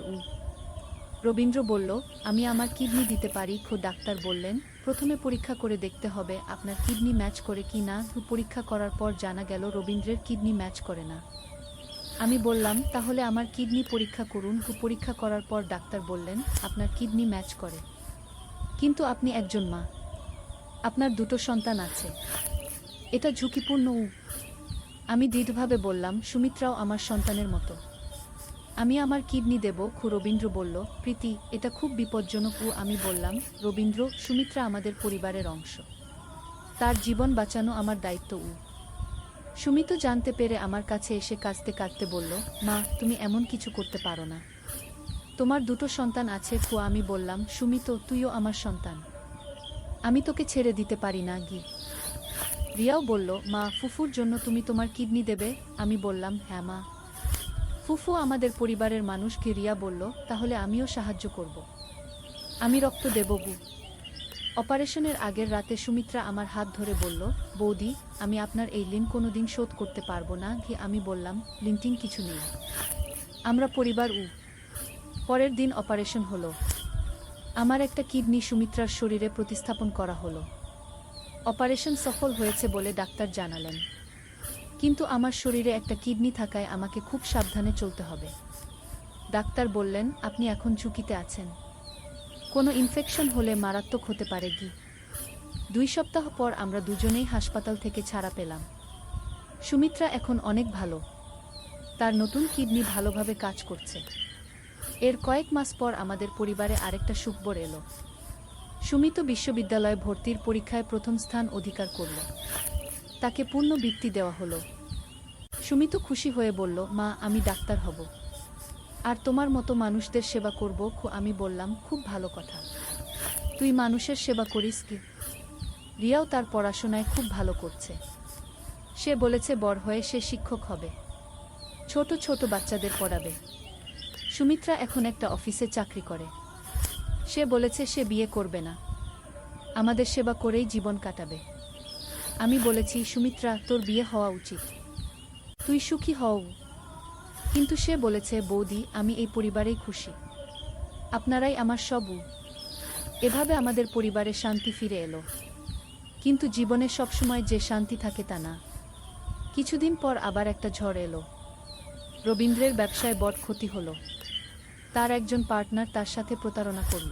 রবীন্দ্র বলল, আমি আমার কিডনি দিতে পারি। ডাক্তার বললেন, প্রথমে পরীক্ষা করে দেখতে হবে আপনার কিডনি ম্যাচ করে কি না। পরীক্ষা করার পর জানা গেল রবীন্দ্রের কিডনি ম্যাচ করে না। আমি বললাম, তাহলে আমার কিডনি পরীক্ষা করুন। পরীক্ষা করার পর ডাক্তার বললেন, আপনার কিডনি ম্যাচ করে, কিন্তু আপনি একজন মা। আপনার দুটো সন্তান আছে। এটা ঝুঁকিপূর্ণ। আমি দৃঢ়ভাবে বললাম, সুমিত্রাও আমার সন্তানের মতো। আমি আমার কিডনি দেব। রবীন্দ্র বলল, প্রীতি, এটা খুব বিপজ্জনক। আমি বললাম, রবীন্দ্র, সুমিত্রা আমাদের পরিবারের অংশ। তার জীবন বাঁচানো আমার দায়িত্ব। সুমিত জানতে পেরে আমার কাছে এসে কাঁদতে কাঁদতে বলল, মা, তুমি এমন কিছু করতে পারো না। তোমার দুটো সন্তান আছে। আমি বললাম, সুমিত, তুইও আমার সন্তান। আমি তোকে ছেড়ে দিতে পারি না। রিয়াও বলল, মা, ফুফুর জন্য তুমি তোমার কিডনি দেবে? আমি বললাম, হ্যাঁ মা। ফুফু আমাদের পরিবারের মানুষ। রিয়া বলল, তাহলে আমিও সাহায্য করব। আমি রক্ত দেব। অপারেশনের আগের রাতে সুমিত্রা আমার হাত ধরে বলল, বৌদি, আমি আপনার এই ঋণ কোনোদিন শোধ করতে পারবো না। আমি বললাম, ঋণ কিছু নেই, আমরা পরিবার। পরের দিন অপারেশন হলো। আমার একটা কিডনি সুমিত্রার শরীরে প্রতিস্থাপন করা হলো। অপারেশন সফল হয়েছে বলে ডাক্তার জানালেন। কিন্তু আমার শরীরে একটা কিডনি থাকায় আমাকে খুব সাবধানে চলতে হবে। ডাক্তার বললেন, আপনি এখন ঝুঁকিতে আছেন। কোনো ইনফেকশন হলে মারাত্মক হতে পারে। 2 সপ্তাহ পর আমরা দুজনেই হাসপাতাল থেকে ছাড়া পেলাম। সুমিত্রা এখন অনেক ভালো। তার নতুন কিডনি ভালোভাবে কাজ করছে। এর কয়েক মাস পর আমাদের পরিবারে আরেকটা সুখবর এলো। সুমিত বিশ্ববিদ্যালয়ে ভর্তির পরীক্ষায় প্রথম স্থান অধিকার করল। তাকে পূর্ণ বৃত্তি দেওয়া হলো। সুমিত খুশি হয়ে বলল, মা, আমি ডাক্তার হব, আর তোমার মতো মানুষদের সেবা করব। আমি বললাম, খুব ভালো কথা। তুই মানুষের সেবা করিস কি? রিয়াও তার পড়াশোনায় খুব ভালো করছে। সে বলেছে বড় হয়ে সে শিক্ষক হবে, ছোট ছোট বাচ্চাদের পড়াবে। সুমিত্রা এখন একটা অফিসে চাকরি করে। সে বলেছে সে বিয়ে করবে না, আমাদের সেবা করেই জীবন কাটাবে। আমি বলেছি, সুমিত্রা, তোর বিয়ে হওয়া উচিত, তুই সুখী হও। কিন্তু সে বলেছে, বৌদি, আমি এই পরিবারেই খুশি, আপনারাই আমার সব। এভাবে আমাদের পরিবারে শান্তি ফিরে এলো। কিন্তু জীবনে সবসময় যে শান্তি থাকে তা না। কিছুদিন পর আবার একটা ঝড় এলো। রবীন্দ্রের ব্যবসায় বড় ক্ষতি হলো। তার একজন পার্টনার তার সাথে প্রতারণা করল,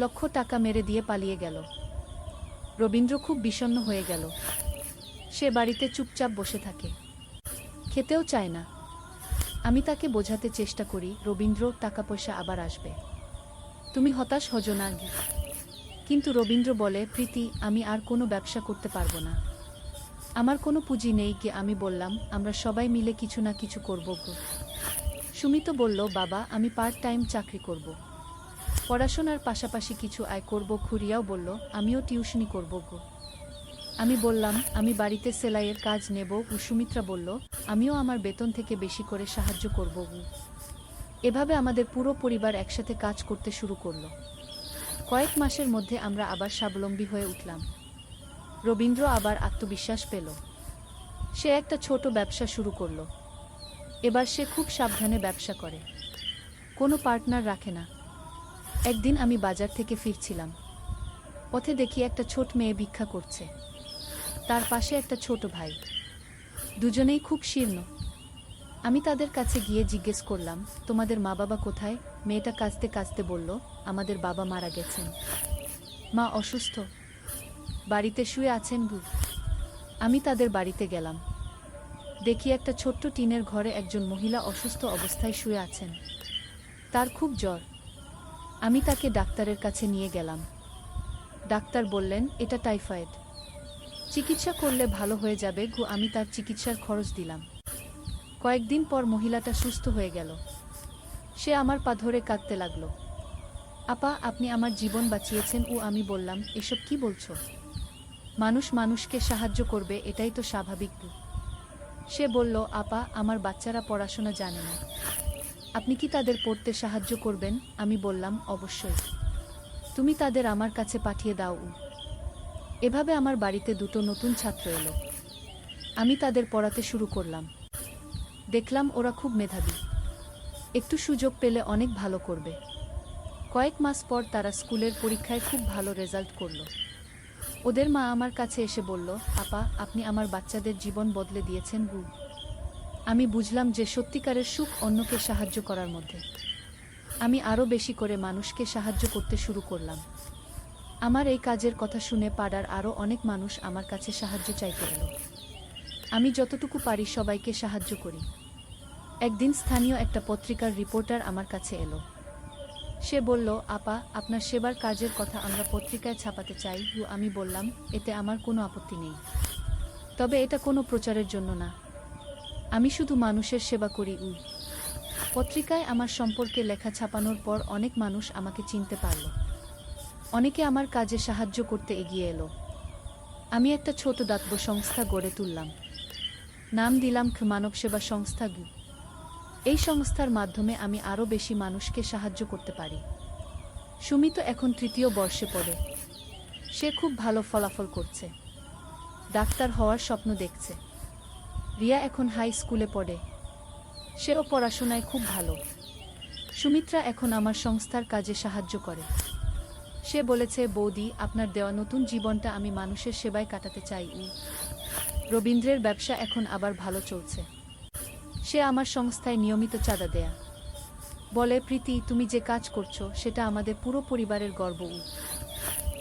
লক্ষ টাকা মেরে দিয়ে পালিয়ে গেল। রবীন্দ্র খুব বিষণ্ণ হয়ে গেল। সে বাড়িতে চুপচাপ বসে থাকে, খেতেও চায় না। আমি তাকে বোঝাতে চেষ্টা করি, রবীন্দ্র, টাকা পয়সা আবার আসবে, তুমি হতাশ হজো না। কিন্তু রবীন্দ্র বলে, প্রীতি, আমি আর কোনো ব্যবসা করতে পারবো না, আমার কোনো পুঁজি নেই। আমি বললাম, আমরা সবাই মিলে কিছু না কিছু করব। সুমিত বলল, বাবা, আমি পার্ট টাইম চাকরি করব, পড়াশোনার পাশাপাশি কিছু আয় করব। রিয়াও বলল, আমিও টিউশনি করব। আমি বললাম, আমি বাড়িতে সেলাইয়ের কাজ নেব। সুমিত্রা বলল, আমিও আমার বেতন থেকে বেশি করে সাহায্য করব। এভাবে আমাদের পুরো পরিবার একসাথে কাজ করতে শুরু করলো। কয়েক মাসের মধ্যে আমরা আবার স্বাবলম্বী হয়ে উঠলাম। রবীন্দ্র আবার আত্মবিশ্বাস পেল। সে একটা ছোট ব্যবসা শুরু করল। এবার সে খুব সাবধানে ব্যবসা করে, কোনো পার্টনার রাখে না। একদিন আমি বাজার থেকে ফিরছিলাম। পথে দেখি একটা ছোট মেয়ে ভিক্ষা করছে, তার পাশে একটা ছোট ভাই। দুজনেই খুব শীর্ণ। আমি তাদের কাছে গিয়ে জিজ্ঞেস করলাম, তোমাদের মা বাবা কোথায়? মেয়েটা কাঁদতে কাঁদতে বলল, আমাদের বাবা মারা গেছেন, মা অসুস্থ, বাড়িতে শুয়ে আছেন। আমি তাদের বাড়িতে গেলাম। দেখি একটা ছোট্ট টিনের ঘরে একজন মহিলা অসুস্থ অবস্থায় শুয়ে আছেন। তার খুব জ্বর। আমি তাকে ডাক্তারের কাছে নিয়ে গেলাম। ডাক্তার বললেন, এটা টাইফয়েড, চিকিৎসা করলে ভালো হয়ে যাবে। আমি তার চিকিৎসার খরচ দিলাম। কয়েকদিন পর মহিলাটা সুস্থ হয়ে গেল। সে আমার পা ধরে কাঁদতে লাগল, আপা, আপনি আমার জীবন বাঁচিয়েছেন। আমি বললাম, এসব কি বলছো? মানুষ মানুষকে সাহায্য করবে, এটাই তো স্বাভাবিক। সে বলল, আপা, আমার বাচ্চারা পড়াশোনা জানে না, আপনি কি তাদের পড়তে সাহায্য করবেন? আমি বললাম, অবশ্যই, তুমি তাদের আমার কাছে পাঠিয়ে দাও। এভাবে আমার বাড়িতে দুটো নতুন ছাত্র এলো। আমি তাদের পড়াতে শুরু করলাম। দেখলাম ওরা খুব মেধাবী, একটু সুযোগ পেলে অনেক ভালো করবে। কয়েক মাস পর তারা স্কুলের পরীক্ষায় খুব ভালো রেজাল্ট করল। ওদের মা আমার কাছে এসে বলল, আপা, আপনি আমার বাচ্চাদের জীবন বদলে দিয়েছেন। আমি বুঝলাম যে সত্যিকারের সুখ অন্যকে সাহায্য করার মধ্যে। আমি আরও বেশি করে মানুষকে সাহায্য করতে শুরু করলাম। আমার এই কাজের কথা শুনে পাড়ার আরও অনেক মানুষ আমার কাছে সাহায্য চাইতে এলো। আমি যতটুকু পারি সবাইকে সাহায্য করি। একদিন স্থানীয় একটা পত্রিকার রিপোর্টার আমার কাছে এলো। সে বলল, আপা, আপনার সেবার কাজের কথা আমরা পত্রিকায় ছাপাতে চাই। আমি বললাম, এতে আমার কোনো আপত্তি নেই, তবে এটা কোনো প্রচারের জন্য না। আমি শুধু মানুষের সেবা করি। পত্রিকায় আমার সম্পর্কে লেখা ছাপানোর পর অনেক মানুষ আমাকে চিনতে পারল। অনেকে আমার কাজে সাহায্য করতে এগিয়ে এলো। আমি একটা ছোট দাতব্য সংস্থা গড়ে তুললাম। নাম দিলাম মানব সেবা সংস্থা। এই সংস্থার মাধ্যমে আমি আরও বেশি মানুষকে সাহায্য করতে পারি। সুমিত এখন ৩য় বর্ষে পড়ে। সে খুব ভালো ফলাফল করছে, ডাক্তার হওয়ার স্বপ্ন দেখছে। রিয়া এখন হাই স্কুলে পড়ে, সেও পড়াশোনায় খুব ভালো। সুমিত্রা এখন আমার সংস্থার কাজে সাহায্য করে। সে বলেছে, বৌদি, আপনার দেওয়া নতুন জীবনটা আমি মানুষের সেবায় কাটাতে চাই। রবীন্দ্রের ব্যবসা এখন আবার ভালো চলছে। সে আমার সংস্থায় নিয়মিত চাঁদা দেয়া। বলে, প্রীতি, তুমি যে কাজ করছো সেটা আমাদের পুরো পরিবারের গর্ব।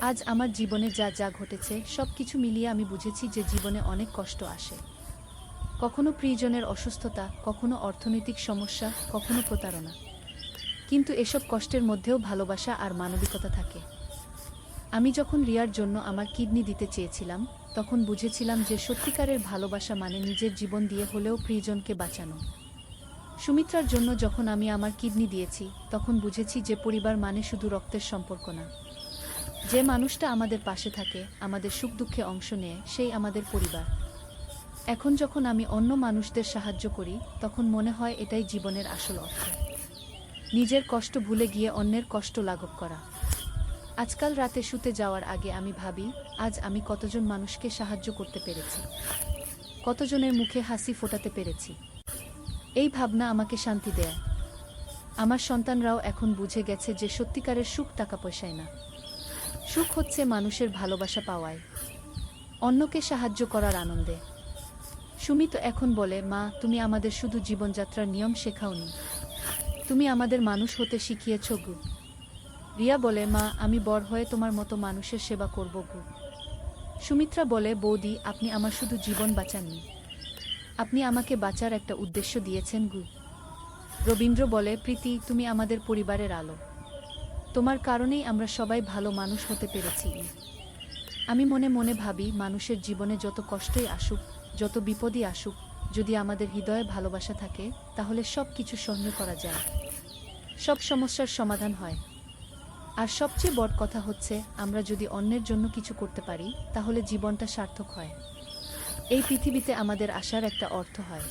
আজ আমার জীবনে যা যা ঘটেছে সব কিছু মিলিয়ে আমি বুঝেছি যে জীবনে অনেক কষ্ট আসে। কখনো প্রিয়জনের অসুস্থতা, কখনো অর্থনৈতিক সমস্যা, কখনো প্রতারণা। কিন্তু এসব কষ্টের মধ্যেও ভালোবাসা আর মানবিকতা থাকে। আমি যখন রিয়ার জন্য আমার কিডনি দিতে চেয়েছিলাম, তখন বুঝেছিলাম যে সত্যিকারের ভালোবাসা মানে নিজের জীবন দিয়ে হলেও প্রিয়জনকে বাঁচানো। সুমিত্রার জন্য যখন আমি আমার কিডনি দিয়েছি, তখন বুঝেছি যে পরিবার মানে শুধু রক্তের সম্পর্ক না। যে মানুষটা আমাদের পাশে থাকে, আমাদের সুখ দুঃখে অংশ নেয়, সেই আমাদের পরিবার। এখন যখন আমি অন্য মানুষদের সাহায্য করি, তখন মনে হয় এটাই জীবনের আসল অর্থ। নিজের কষ্ট ভুলে গিয়ে অন্যের কষ্ট লাঘব করা। আজকাল রাতে শুতে যাওয়ার আগে আমি ভাবি, আজ আমি কতজন মানুষকে সাহায্য করতে পেরেছি, কতজনের মুখে হাসি ফোটাতে পেরেছি। এই ভাবনা আমাকে শান্তি দেয়। আমার সন্তানরাও এখন বুঝে গেছে যে সত্যিকারের সুখ টাকা পয়সায় না। সুখ হচ্ছে মানুষের ভালোবাসা পাওয়ায়, অন্যকে সাহায্য করার আনন্দে। সুমিত এখন বলে, মা, তুমি আমাদের শুধু জীবনযাত্রার নিয়ম শেখাওনি, তুমি আমাদের মানুষ হতে শিখিয়েছ গু। রিয়া বলে, মা, আমি বড় হয়ে তোমার মতো মানুষের সেবা করব গু। সুমিত্রা বলে, বৌদি, আপনি আমার শুধু জীবন বাঁচাননি, আপনি আমাকে বাঁচার একটা উদ্দেশ্য দিয়েছেন গু। রবীন্দ্র বলে, প্রীতি, তুমি আমাদের পরিবারের আলো, তোমার কারণেই আমরা সবাই ভালো মানুষ হতে পেরেছি। আমি মনে মনে ভাবি, মানুষের জীবনে যত কষ্টই আসুক, যত বিপদই আসুক, যদি আমাদের হৃদয়ে ভালোবাসা থাকে, তাহলে সব কিছু সহ্য করা যায়, সব সমস্যার সমাধান হয়। আর সবচেয়ে বড় কথা হচ্ছে, আমরা যদি অন্যের জন্য কিছু করতে পারি, তাহলে জীবনটা সার্থক হয়। এই পৃথিবীতে আমাদের আসার একটা অর্থ হয়।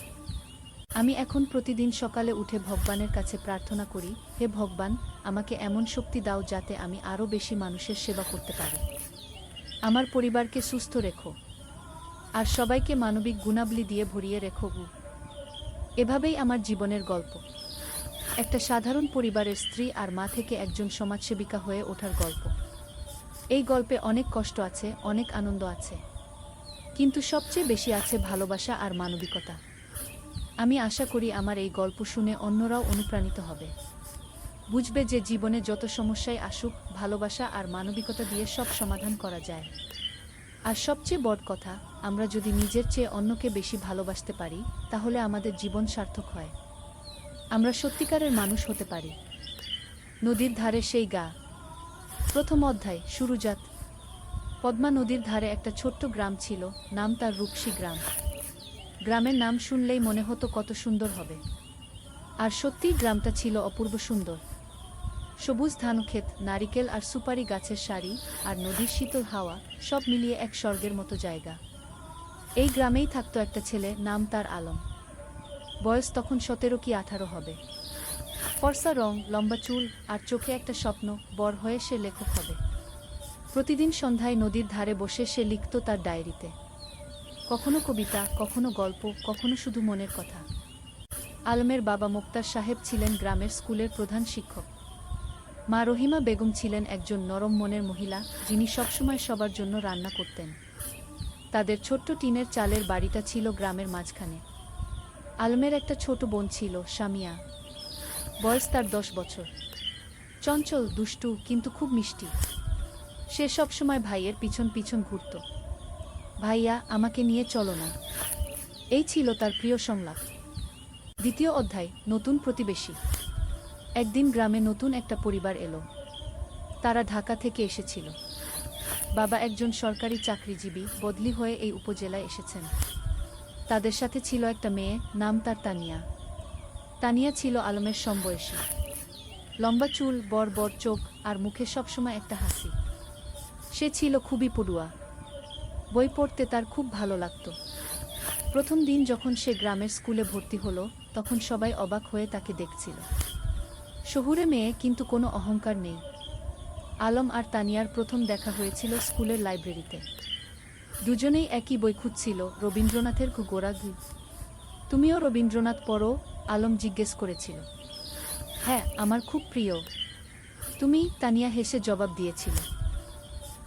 আমি এখন প্রতিদিন সকালে উঠে ভগবানের কাছে প্রার্থনা করি, হে ভগবান, আমাকে এমন শক্তি দাও যাতে আমি আরও বেশি মানুষের সেবা করতে পারি। আমার পরিবারকে সুস্থ রেখো, আর সবাইকে মানবিক গুণাবলী দিয়ে ভরিয়ে রেখো গু। এভাবেই আমার জীবনের গল্প, একটা সাধারণ পরিবারের স্ত্রী আর মা থেকে একজন সমাজসেবিকা হয়ে ওঠার গল্প। এই গল্পে অনেক কষ্ট আছে, অনেক আনন্দ আছে, কিন্তু সবচেয়ে বেশি আছে ভালোবাসা আর মানবিকতা। আমি আশা করি আমার এই গল্প শুনে অন্যরাও অনুপ্রাণিত হবে, বুঝবে যে জীবনে যত সমস্যাই আসুক, ভালোবাসা আর মানবিকতা দিয়ে সব সমাধান করা যায়। আর সবচেয়ে বড় কথা, আমরা যদি নিজের চেয়ে অন্যকে বেশি ভালোবাসতে পারি, তাহলে আমাদের জীবন সার্থক হয়, আমরা সত্যিকারের মানুষ হতে পারি। নদীর ধারে সেই গা। প্রথম অধ্যায়, শুরুজাত। পদ্মা নদীর ধারে একটা ছোট্ট গ্রাম ছিল, নাম তার রূপসী গ্রাম। গ্রামের নাম শুনলেই মনে হতো কত সুন্দর হবে। আর সত্যিই গ্রামটা ছিল অপূর্ব সুন্দর। সবুজ ধানক্ষেত, নারিকেল আর সুপারি গাছের সারি, আর নদীর শীতল হাওয়া, সব মিলিয়ে এক স্বর্গের মতো জায়গা। এই গ্রামেই থাকতো একটা ছেলে, নাম তার আলম। বয়স তখন 17 কি 18 হবে। ফর্সা রং, লম্বা চুল, আর চোখে একটা স্বপ্ন, বড় হয়ে সে লেখক হবে। প্রতিদিন সন্ধ্যায় নদীর ধারে বসে সে লিখত তার ডায়েরিতে, কখনো কবিতা, কখনো গল্প, কখনো শুধু মনের কথা। আলমের বাবা মোক্তার সাহেব ছিলেন গ্রামের স্কুলের প্রধান শিক্ষক। মা রহিমা বেগম ছিলেন একজন নরম মনের মহিলা, যিনি সবসময় সবার জন্য রান্না করতেন। তাদের ছোট্ট টিনের চালের বাড়িটা ছিল গ্রামের মাঝখানে। আলমের একটা ছোট বোন ছিল, সামিয়া। বয়স তার 10 বছর। চঞ্চল, দুষ্টু, কিন্তু খুব মিষ্টি। সে সবসময় ভাইয়ের পিছন পিছন ঘুরত। ভাইয়া, আমাকে নিয়ে চলো না। এই ছিল তার প্রিয় সংলাপ। দ্বিতীয় অধ্যায়, নতুন প্রতিবেশী। একদিন গ্রামে নতুন একটা পরিবার এলো। তারা ঢাকা থেকে এসেছিল। বাবা একজন সরকারি চাকরিজীবী, বদলি হয়ে এই উপজেলায় এসেছেন। তাদের সাথে ছিল একটা মেয়ে, নাম তার তানিয়া। তানিয়া ছিল আলমের সমবয়সী। লম্বা চুল, বড় বড় চোখ, আর মুখে সবসময় একটা হাসি। সে ছিল খুবই পড়ুয়া। বই পড়তে তার খুব ভালো লাগত। প্রথম দিন যখন সে গ্রামের স্কুলে ভর্তি হলো, তখন সবাই অবাক হয়ে তাকে দেখছিল। শহুরে মেয়ে, কিন্তু কোনো অহংকার নেই। আলম আর তানিয়ার প্রথম দেখা হয়েছিল স্কুলের লাইব্রেরিতে। দুজনেই একই বই খুঁজছিল, রবীন্দ্রনাথের গোড়াগুলি। তুমিও রবীন্দ্রনাথ পড়ো? আলম জিজ্ঞেস করেছিল। হ্যাঁ, আমার খুব প্রিয়। তুমি? তানিয়া হেসে জবাব দিয়েছিল।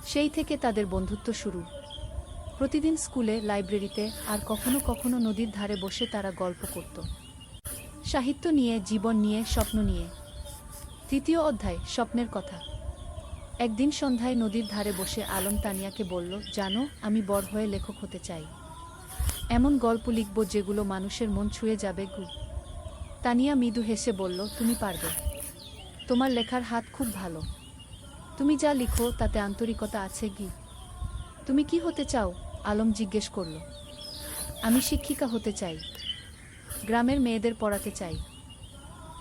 সেই থেকে তাদের বন্ধুত্ব শুরু। প্রতিদিন স্কুলে, লাইব্রেরিতে, আর কখনো কখনো নদীর ধারে বসে তারা গল্প করত। সাহিত্য নিয়ে, জীবন নিয়ে, স্বপ্ন নিয়ে। তৃতীয় অধ্যায়, স্বপ্নের কথা। একদিন সন্ধ্যায় নদীর ধারে বসে আলম তানিয়াকে বলল, জানো, আমি বড় হয়ে লেখক হতে চাই। এমন গল্প লিখব যেগুলো মানুষের মন ছুঁয়ে যাবে। তানিয়া মৃদু হেসে বলল, তুমি পারবে। তোমার লেখার হাত খুব ভালো। তুমি যা লিখো তাতে আন্তরিকতা আছে। তুমি কি হতে চাও? আলম জিজ্ঞেস করল। আমি শিক্ষিকা হতে চাই। গ্রামের মেয়েদের পড়াতে চাই।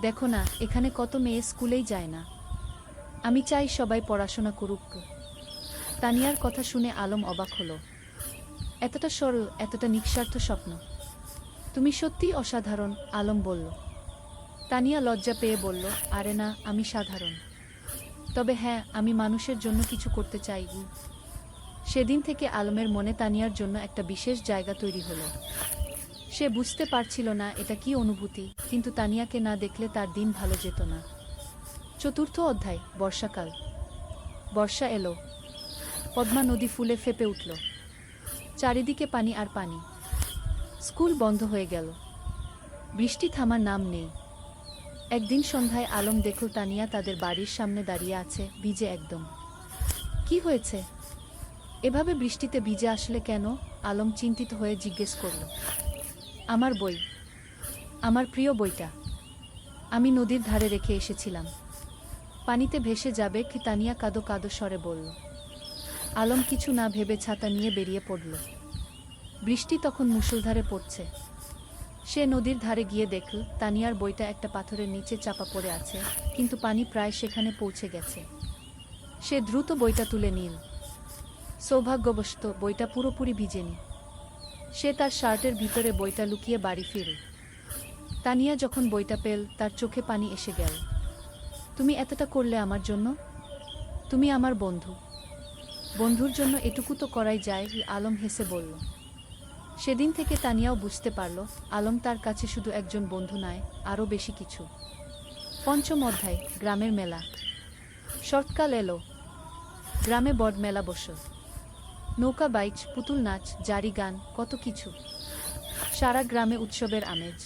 দেখো না, এখানে কত মেয়ে স্কুলেই যায় না। আমি চাই সবাই পড়াশোনা করুক। তানিয়ার কথা শুনে আলম অবাক হলো। এতটা সরল, এতটা নিঃস্বার্থ স্বপ্ন। তুমি সত্যিই অসাধারণ, আলম বলল। তানিয়া লজ্জা পেয়ে বলল, আরে না, আমি সাধারণ। তবে হ্যাঁ, আমি মানুষের জন্য কিছু করতে চাই। সেদিন থেকে আলমের মনে তানিয়ার জন্য একটা বিশেষ জায়গা তৈরি হলো। সে বুঝতে পারছিল না এটা কি অনুভূতি, কিন্তু তানিয়াকে না দেখলে তার দিন ভালো যেত না। চতুর্থ অধ্যায়, বর্ষাকাল। বর্ষা এলো। পদ্মা নদী ফুলে ফেঁপে উঠল। চারিদিকে পানি আর পানি। স্কুল বন্ধ হয়ে গেল। বৃষ্টি থামার নাম নেই। একদিন সন্ধ্যায় আলম দেখল তানিয়া তাদের বাড়ির সামনে দাঁড়িয়ে আছে, ভিজে একদম। কি হয়েছে? এভাবে বৃষ্টিতে ভিজে আসলে কেন? আলম চিন্তিত হয়ে জিজ্ঞেস করল। আমার বই। আমার প্রিয় বইটা। আমি নদীর ধারে রেখে এসেছিলাম। পানিতে ভেসে যাবে কি? তানিয়া কাঁদো কাঁদো স্বরে বলল। আলম কিছু না ভেবে ছাতা নিয়ে বেরিয়ে পড়ল। বৃষ্টি তখন মুষলধারে পড়ছে। সে নদীর ধারে গিয়ে দেখল তানিয়ার বইটা একটা পাথরের নিচে চাপা পড়ে আছে, কিন্তু পানি প্রায় সেখানে পৌঁছে গেছে। সে দ্রুত বইটা তুলে নিল। সৌভাগ্যবশত বইটা পুরোপুরি ভিজেনি। সে তার শার্টের ভিতরে বইটা লুকিয়ে বাড়ি ফিরল। তানিয়া যখন বইটা পেল, তার চোখে পানি এসে গেল। তুমি এতটা করলে আমার জন্য? তুমি আমার বন্ধু। বন্ধুর জন্য এটুকু তো করাই যায়, আলম হেসে বলল। সেদিন থেকে তানিয়াও বুঝতে পারল, আলম তার কাছে শুধু একজন বন্ধু নয়, আরও বেশি কিছু। পঞ্চম অধ্যায়, গ্রামের মেলা। শরৎকাল এলো। গ্রামে বড় মেলা বসল। নৌকা বাইচ, পুতুল নাচ, জারি গান, কত কিছু। সারা গ্রামে উৎসবের আমেজ।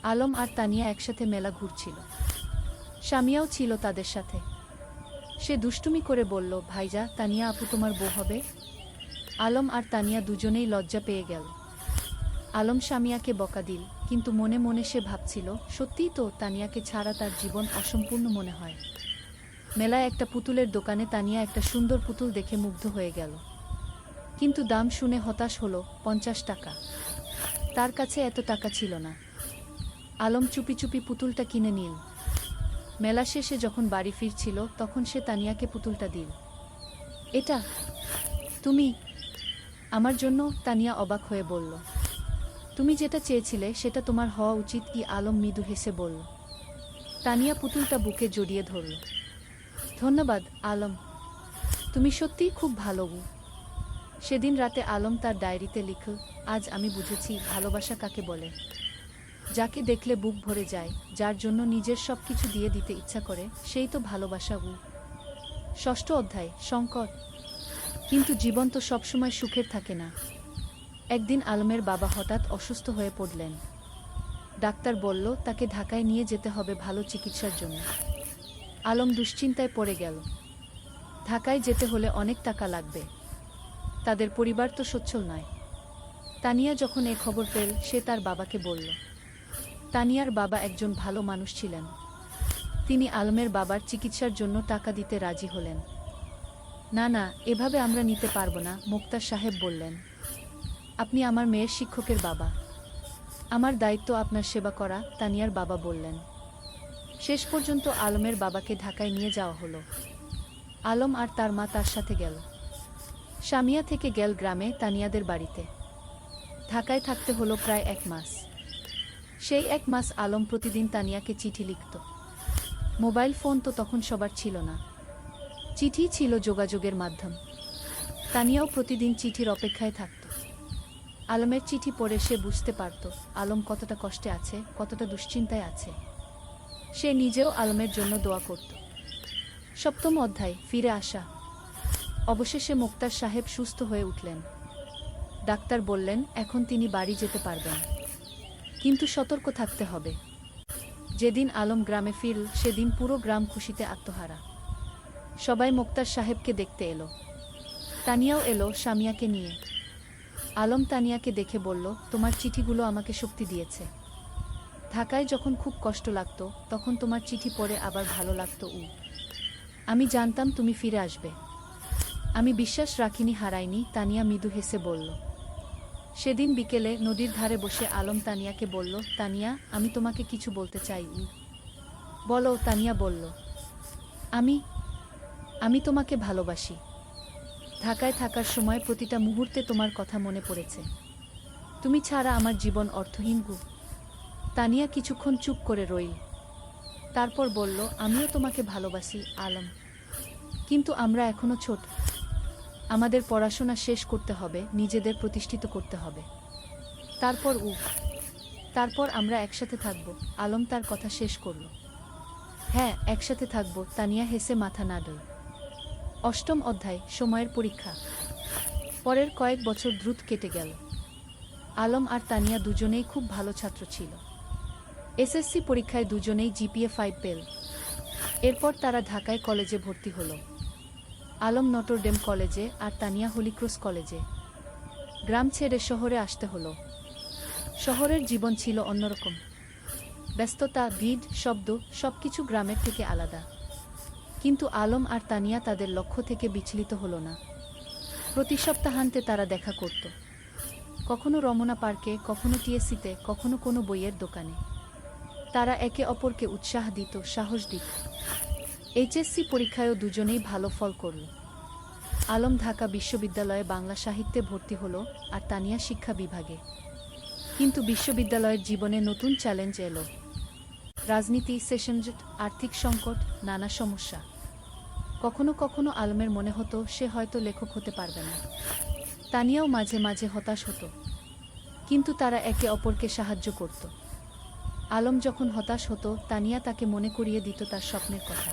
আলম আর তানিয়া একসাথে মেলা ঘুরছিল। স্বামীও ছিল তাদের সাথে। সে দুষ্টুমি করে বলল, ভাইজা, তানিয়া আপু তোমার বউ হবে? আলম আর তানিয়া দুজনেই লজ্জা পেয়ে গেল। আলম স্বামীয়াকে বকা দিল, কিন্তু মনে মনে সে ভাবছিল, সত্যিই তো, তানিয়াকে ছাড়া তার জীবন অসম্পূর্ণ মনে হয়। মেলায় একটা পুতুলের দোকানে তানিয়া একটা সুন্দর পুতুল দেখে মুগ্ধ হয়ে গেল। কিন্তু দাম শুনে হতাশ হলো, 50 টাকা। তার কাছে এত টাকা ছিল না। আলম চুপি চুপি পুতুলটা কিনে নিল। মেলা শেষে যখন বাড়ি ফিরছিল, তখন সে তানিয়াকে পুতুলটা দিল। এটা তুমি আমার জন্য? তানিয়া অবাক হয়ে বলল। তুমি যেটা চেয়েছিলে সেটা তোমার হওয়া উচিত। কি? আলম মৃদু হেসে বলল। তানিয়া পুতুলটা বুকে জড়িয়ে ধরল। ধন্যবাদ, আলম। তুমি সত্যিই খুব ভালো। সেদিন রাতে আলম তার ডায়েরিতে লিখল, আজ আমি বুঝেছি ভালোবাসা কাকে বলে। যাকে দেখলে বুক ভরে যায়, যার জন্য নিজের সবকিছু দিয়ে দিতে ইচ্ছা করে, সেই তো ভালোবাসা। ষষ্ঠ অধ্যায়, সংকট। কিন্তু জীবন তো সবসময় সুখের থাকে না। একদিন আলমের বাবা হঠাৎ অসুস্থ হয়ে পড়লেন। ডাক্তার বলল তাকে ঢাকায় নিয়ে যেতে হবে ভালো চিকিৎসার জন্য। আলম দুশ্চিন্তায় পড়ে গেল। ঢাকায় যেতে হলে অনেক টাকা লাগবে। তাদের পরিবার তো সচ্ছল নয়। তানিয়া যখন এ খবর পেল, সে তার বাবাকে বলল। তানিয়ার বাবা একজন ভালো মানুষ ছিলেন। তিনি আলমের বাবার চিকিৎসার জন্য টাকা দিতে রাজি হলেন। না না, এভাবে আমরা নিতে পারব না, মোক্তার সাহেব বললেন। আপনি আমার মেয়ের শিক্ষকের বাবা। আমার দায়িত্ব আপনার সেবা করা, তানিয়ার বাবা বললেন। শেষ পর্যন্ত আলমের বাবাকে ঢাকায় নিয়ে যাওয়া হলো। আলম আর তার মা তার সাথে গেল। সামিয়া থেকে গেল গ্রামে তানিয়াদের বাড়িতে। ঢাকায় থাকতে হলো প্রায় 1 মাস। সেই 1 মাস আলম প্রতিদিন তানিয়াকে চিঠি লিখত। মোবাইল ফোন তো তখন সবার ছিল না। চিঠি ছিল যোগাযোগের মাধ্যম। তানিয়াও প্রতিদিন চিঠির অপেক্ষায় থাকত। আলমের চিঠি পড়ে সে বুঝতে পারত আলম কতটা কষ্টে আছে, কতটা দুশ্চিন্তায় আছে। সে নিজেও আলমের জন্য দোয়া করত। 7ম অধ্যায়, ফিরে আসা। অবশেষে মোক্তার সাহেব সুস্থ হয়ে উঠলেন। ডাক্তার বললেন এখন তিনি বাড়ি যেতে পারবেন, কিন্তু সতর্ক থাকতে হবে। যেদিন আলম গ্রামে ফিরল, সেদিন পুরো গ্রাম খুশিতে আত্মহারা। সবাই মোক্তার সাহেবকে দেখতে এলো। তানিয়াও এলো সামিয়াকে নিয়ে। আলম তানিয়াকে দেখে বলল, তোমার চিঠিগুলো আমাকে শক্তি দিয়েছে। ঢাকায় যখন খুব কষ্ট লাগত, তখন তোমার চিঠি পড়ে আবার ভালো লাগত। আমি জানতাম তুমি ফিরে আসবে। আমি বিশ্বাস রাখিনি, হারাইনি, তানিয়া মৃদু হেসে বলল। সেদিন বিকেলে নদীর ধারে বসে আলম তানিয়াকে বলল, তানিয়া, আমি তোমাকে কিছু বলতে চাই। বলো, তানিয়া বলল। আমি আমি তোমাকে ভালোবাসি। ঢাকায় থাকার সময় প্রতিটা মুহূর্তে তোমার কথা মনে পড়েছে। তুমি ছাড়া আমার জীবন অর্থহীন। তানিয়া কিছুক্ষণ চুপ করে রইল। তারপর বলল, আমিও তোমাকে ভালোবাসি আলম, কিন্তু আমরা এখনো ছোট। আমাদের পড়াশোনা শেষ করতে হবে, নিজেদের প্রতিষ্ঠিত করতে হবে। তারপর আমরা একসাথে থাকব। আলম তার কথা শেষ করল। হ্যাঁ, একসাথে থাকব, তানিয়া হেসে মাথা নাড়ল। 8ম অধ্যায়, সময়ের পরীক্ষা। পরের কয়েক বছর দ্রুত কেটে গেল। আলম আর তানিয়া দুজনেই খুব ভালো ছাত্র ছিল। এসএসসি পরীক্ষায় দুজনেই জিপিএ 5 পেল। এরপর তারা ঢাকায় কলেজে ভর্তি হল। আলম নটরডেম কলেজে আর তানিয়া হলিক্রস কলেজে। গ্রাম ছেড়ে শহরে আসতে হলো। শহরের জীবন ছিল অন্যরকম। ব্যস্ততা, ভিড়, শব্দ, সবকিছু গ্রামের থেকে আলাদা। কিন্তু আলম আর তানিয়া তাদের লক্ষ্য থেকে বিচলিত হলো না। প্রতি সপ্তাহান্তে তারা দেখা করত। কখনো রমনা পার্কে, কখনো টিএসসিতে, কখনো কোনো বইয়ের দোকানে। তারা একে অপরকে উৎসাহ দিত, সাহস দিত। এইচএসসি পরীক্ষায়ও দুজনেই ভালো ফল করল। আলম ঢাকা বিশ্ববিদ্যালয়ে বাংলা সাহিত্যে ভর্তি হল, আর তানিয়া শিক্ষা বিভাগে। কিন্তু বিশ্ববিদ্যালয়ের জীবনে নতুন চ্যালেঞ্জ এলো। রাজনীতি, সেশনজট, আর্থিক সংকট, নানা সমস্যা। কখনো কখনো আলমের মনে হতো সে হয়তো লেখক হতে পারবে না। তানিয়াও মাঝে মাঝে হতাশ হতো। কিন্তু তারা একে অপরকে সাহায্য করত। আলম যখন হতাশ হতো, তানিয়া তাকে মনে করিয়ে দিত তার স্বপ্নের কথা।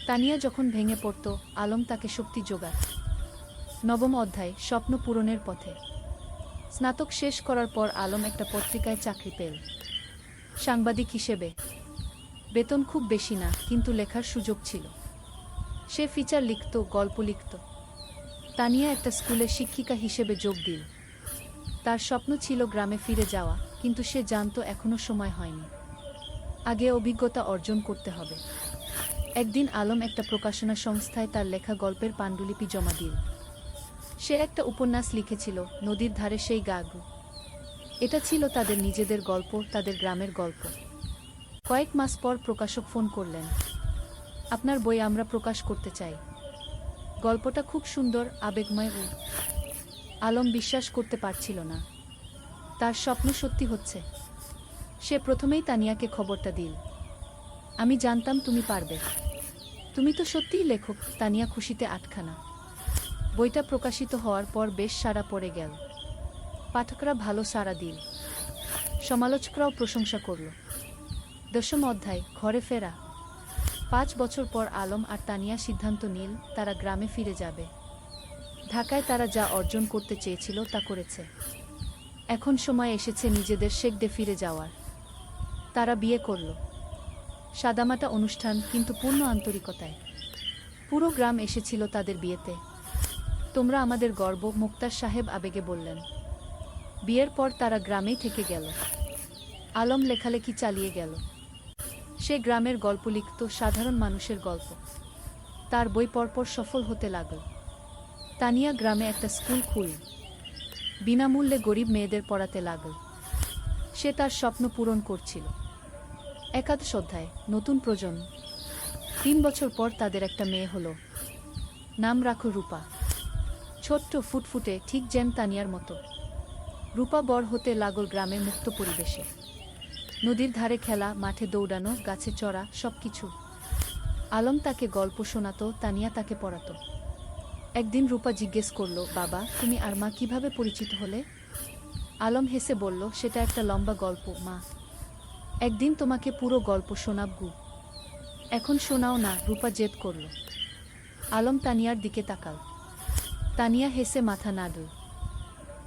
তানিয়া যখন ভেঙে পড়ত, আলম তাকে শক্তি যোগাত। 9ম অধ্যায়, স্বপ্ন পূরণের পথে। স্নাতক শেষ করার পর আলম একটা পত্রিকায় চাকরি পেল, সাংবাদিক হিসেবে। বেতন খুব বেশি না, কিন্তু লেখার সুযোগ ছিল। সে ফিচার লিখত, গল্প লিখত। তানিয়া একটা স্কুলে শিক্ষিকা হিসেবে যোগ দিল। তার স্বপ্ন ছিল গ্রামে ফিরে যাওয়া, কিন্তু সে জানত এখনো সময় হয়নি। আগে অভিজ্ঞতা অর্জন করতে হবে। একদিন আলম একটা প্রকাশনা সংস্থায় তার লেখা গল্পের পাণ্ডুলিপি জমা দিল। সে একটা উপন্যাস লিখেছিল, নদীর ধারে সেই গাগু। এটা ছিল তাদের নিজেদের গল্প, তাদের গ্রামের গল্প। কয়েক মাস পর প্রকাশক ফোন করলেন। আপনার বই আমরা প্রকাশ করতে চাই। গল্পটা খুব সুন্দর, আবেগময়। আলম বিশ্বাস করতে পারছিল না। তার স্বপ্ন সত্যি হচ্ছে। সে প্রথমেই তানিয়াকে খবরটা দিল। আমি জানতাম তুমি পারবে। তুমি তো সত্যিই লেখক। তানিয়া খুশিতে আটখানা। বইটা প্রকাশিত হওয়ার পর বেশ সাড়া পড়ে গেল। পাঠকরা ভালো সাড়া দিল। সমালোচকরাও প্রশংসা করল। 10ম অধ্যায়, ঘরে ফেরা। 5 বছর পর আলম আর তানিয়া সিদ্ধান্ত নিল তারা গ্রামে ফিরে যাবে। ঢাকায় তারা যা অর্জন করতে চেয়েছিল তা করেছে। এখন সময় এসেছে নিজেদের শেকডে ফিরে যাওয়ার। তারা বিয়ে করল। সাদামাটা অনুষ্ঠান, কিন্তু পূর্ণ আন্তরিকতায়। পুরো গ্রাম এসেছিল তাদের বিয়েতে। তোমরা আমাদের গর্ব, মুক্তার সাহেব আবেগে বললেন। বিয়ের পর তারা গ্রামেই থেকে গেল। আলম লেখালেখি চালিয়ে গেল। সে গ্রামের গল্প লিখত, সাধারণ মানুষের গল্প। তার বই পরপর সফল হতে লাগল। তানিয়া গ্রামে একটা স্কুল খুলল। বিনামূল্যে গরিব মেয়েদের পড়াতে লাগল। সে তার স্বপ্ন পূরণ করছিল। একাদশ অধ্যায়, নতুন প্রজন্ম। 3 বছর পর তাদের একটা মেয়ে হলো। নাম রাখো রূপা। ছোট্ট, ফুটফুটে, ঠিক যেন তানিয়ার মতো। রূপা বড় হতে লাগল গ্রামের মুক্ত পরিবেশে। নদীর ধারে খেলা, মাঠে দৌড়ানো, গাছে চড়া, সবকিছু। আলম তাকে গল্প শোনাতো, তানিয়া তাকে পড়াতো। একদিন রূপা জিজ্ঞেস করল, বাবা, তুমি আর মা কিভাবে পরিচিত হলে? আলম হেসে বলল, সেটা একটা লম্বা গল্প মা। একদিন তোমাকে পুরো গল্প শোনাব গু। এখন শোনাও না, রূপা জেদ করল। আলম তানিয়ার দিকে তাকাল। তানিয়া হেসে মাথা নাড়ল।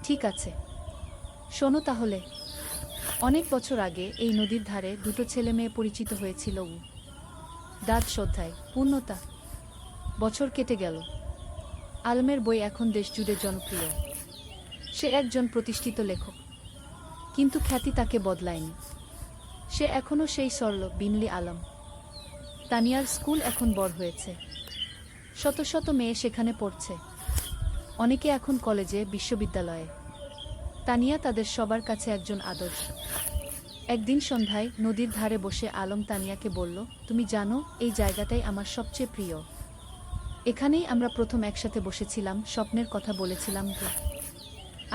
ঠিক আছে, শোনো তাহলে। অনেক বছর আগে এই নদীর ধারে দুটো ছেলে মেয়ে পরিচিত হয়েছিল। দাদ শ্রদ্ধায় পূর্ণতা। বছর কেটে গেল। আলমের বই এখন দেশ জুড়ে জনপ্রিয়। সে একজন প্রতিষ্ঠিত লেখক। কিন্তু খ্যাতি তাকে বদলায়নি। সে এখনও সেই সরল, বিনলি আলম। তানিয়ার স্কুল এখন বড় হয়েছে। শত শত মেয়ে সেখানে পড়ছে। অনেকে এখন কলেজে, বিশ্ববিদ্যালয়ে। তানিয়া তাদের সবার কাছে একজন আদর্শ। একদিন সন্ধ্যায় নদীর ধারে বসে আলম তানিয়াকে বলল, তুমি জানো, এই জায়গাটাই আমার সবচেয়ে প্রিয়। এখানেই আমরা প্রথম একসাথে বসেছিলাম, স্বপ্নের কথা বলেছিলাম।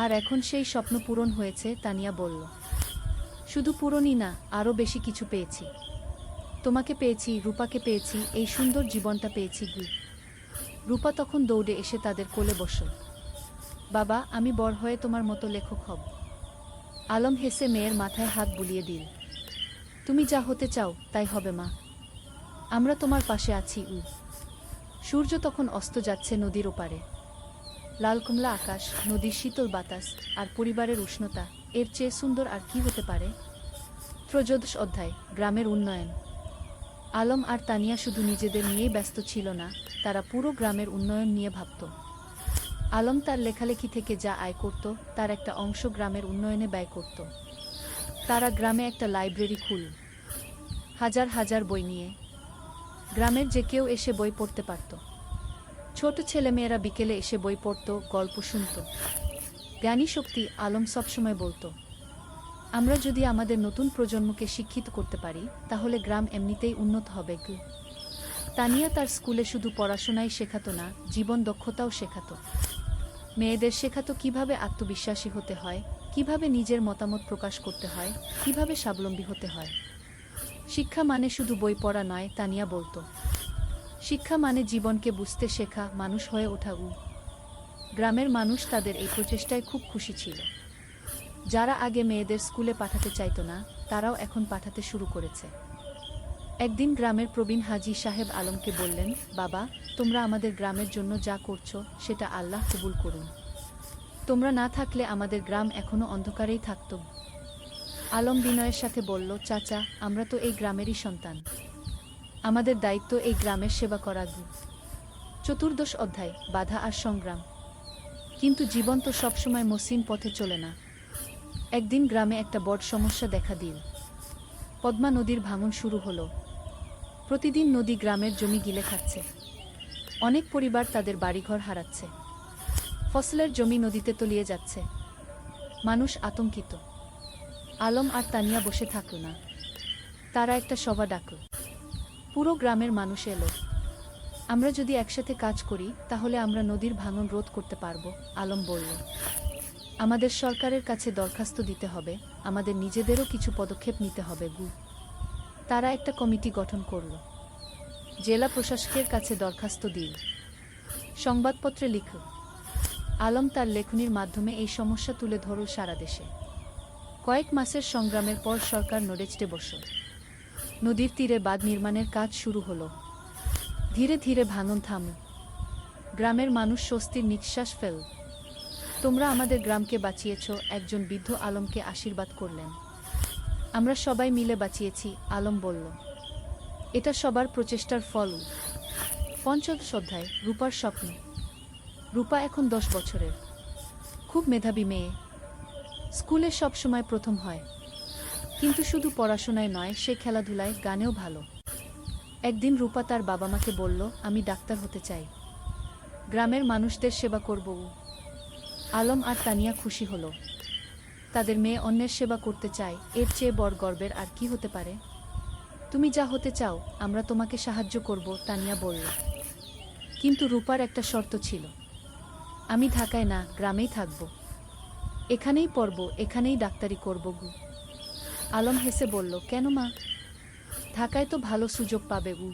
আর এখন সেই স্বপ্ন পূরণ হয়েছে, তানিয়া বলল। শুধু পূরণই না, আরও বেশি কিছু পেয়েছি। তোমাকে পেয়েছি, রূপাকে পেয়েছি, এই সুন্দর জীবনটা পেয়েছি গু। রূপা তখন দৌড়ে এসে তাদের কোলে বসল। বাবা, আমি বড় হয়ে তোমার মতো লেখক হব। আলম হেসে মেয়ের মাথায় হাত বুলিয়ে দিল। তুমি যা হতে চাও তাই হবে মা। আমরা তোমার পাশে আছি। সূর্য তখন অস্ত যাচ্ছে নদীর ওপারে। লাল কমলা আকাশ, নদীর শীতল বাতাস, আর পরিবারের উষ্ণতা, এর চেয়ে সুন্দর আর কি হতে পারে? ত্রয়োদশ অধ্যায়, গ্রামের উন্নয়ন। আলম আর তানিয়া শুধু নিজেদের নিয়েই ব্যস্ত ছিল না, তারা পুরো গ্রামের উন্নয়ন নিয়ে ভাবত। আলম তার লেখালেখি থেকে যা আয় করত, তার একটা অংশ গ্রামের উন্নয়নে ব্যয় করত। তারা গ্রামে একটা লাইব্রেরি খুলল। হাজার হাজার বই নিয়ে। গ্রামের যে কেউ এসে বই পড়তে পারত। ছোট ছেলেমেয়েরা বিকেলে এসে বই পড়ত, গল্প শুনত। জ্ঞানী শক্তি, আলম সবসময় বলতো, আমরা যদি আমাদের নতুন প্রজন্মকে শিক্ষিত করতে পারি, তাহলে গ্রাম এমনিতেই উন্নত হবে। তানিয়া তার স্কুলে শুধু পড়াশোনাই শেখাতো না, জীবন দক্ষতাও শেখাতো। মেয়েদের শেখাতো কিভাবে আত্মবিশ্বাসী হতে হয়, কিভাবে নিজের মতামত প্রকাশ করতে হয়, কিভাবে স্বাবলম্বী হতে হয়। শিক্ষা মানে শুধু বই পড়া নয়, তানিয়া বলতো। শিক্ষা মানে জীবনকে বুঝতে শেখা, মানুষ হয়ে ওঠা। গ্রামের মানুষ তাদের এই প্রচেষ্টায় খুব খুশি ছিল। যারা আগে মেয়েদের স্কুলে পাঠাতে চাইতো না, তারাও এখন পাঠাতে শুরু করেছে। একদিন গ্রামের প্রবীণ হাজী সাহেব আলমকে বললেন, বাবা, তোমরা আমাদের গ্রামের জন্য যা করছো, সেটা আল্লাহ কবুল করুন। তোমরা না থাকলে আমাদের গ্রাম এখনো অন্ধকারেই থাকত। আলম বিনয়ের সাথে বলল, চাচা, আমরা তো এই গ্রামেরই সন্তান। আমাদের দায়িত্ব এই গ্রামের সেবা করা। চতুর্দশ অধ্যায়, বাধা আর সংগ্রাম। কিন্তু জীবন তো সবসময় মসৃণ পথে চলে না। একদিন গ্রামে একটা বড় সমস্যা দেখা দিল। পদ্মা নদীর ভাঙন শুরু হলো। প্রতিদিন নদী গ্রামের জমি গিলে খাচ্ছে। অনেক পরিবার তাদের বাড়িঘর হারাচ্ছে। ফসলের জমি নদীতে তলিয়ে যাচ্ছে। মানুষ আতঙ্কিত। আলম আর তানিয়া বসে থাকল না। তারা একটা সভা ডাকল। পুরো গ্রামের মানুষ এলো। আমরা যদি একসাথে কাজ করি, তাহলে আমরা নদীর ভাঙন রোধ করতে পারব, আলম বলল। আমাদের সরকারের কাছে দরখাস্ত দিতে হবে, আমাদের নিজেদেরও কিছু পদক্ষেপ নিতে হবে। তারা একটা কমিটি গঠন করল। জেলা প্রশাসকের কাছে দরখাস্ত দিল। সংবাদপত্রে লিখল। আলম তার লেখনীর মাধ্যমে এই সমস্যা তুলে ধরল সারা দেশে। কয়েক মাসের সংগ্রামের পর সরকার নড়েচড়ে বসল। নদীর তীরে বাঁধ নির্মাণের কাজ শুরু হলো। ধীরে ধীরে ভাঙন থামল। গ্রামের মানুষ স্বস্তির নিঃশ্বাস ফেল। তোমরা আমাদের গ্রামকে বাঁচিয়েছ, একজন বৃদ্ধ আলমকে আশীর্বাদ করলেন। আমরা সবাই মিলে বাঁচিয়েছি, আলম বলল। এটা সবার প্রচেষ্টার ফল। পঞ্চদশ অধ্যায় রূপার স্বপ্ন। রূপা এখন 10 বছরের, খুব মেধাবী মেয়ে। স্কুলে সব সময় প্রথম হয়, কিন্তু শুধু পড়াশোনায় নয়, সে খেলাধুলায়, গানেও ভালো। একদিন রূপা তার বাবা মাকে বলল, আমি ডাক্তার হতে চাই, গ্রামের মানুষদের সেবা করব। আলম আর তানিয়া খুশি হলো, তাদের মেয়ে অন্যের সেবা করতে চায়, এর চেয়ে বড় গর্বের আর কি হতে পারে। তুমি যা হতে চাও আমরা তোমাকে সাহায্য করব, তানিয়া বলল। কিন্তু রূপার একটা শর্ত ছিল, আমি ঢাকায় না, গ্রামেই থাকব, এখানেই পড়ব, এখানেই ডাক্তারি করব গু। আলম হেসে বলল, কেন মা? ঢাকায় তো ভালো সুযোগ পাবে গু।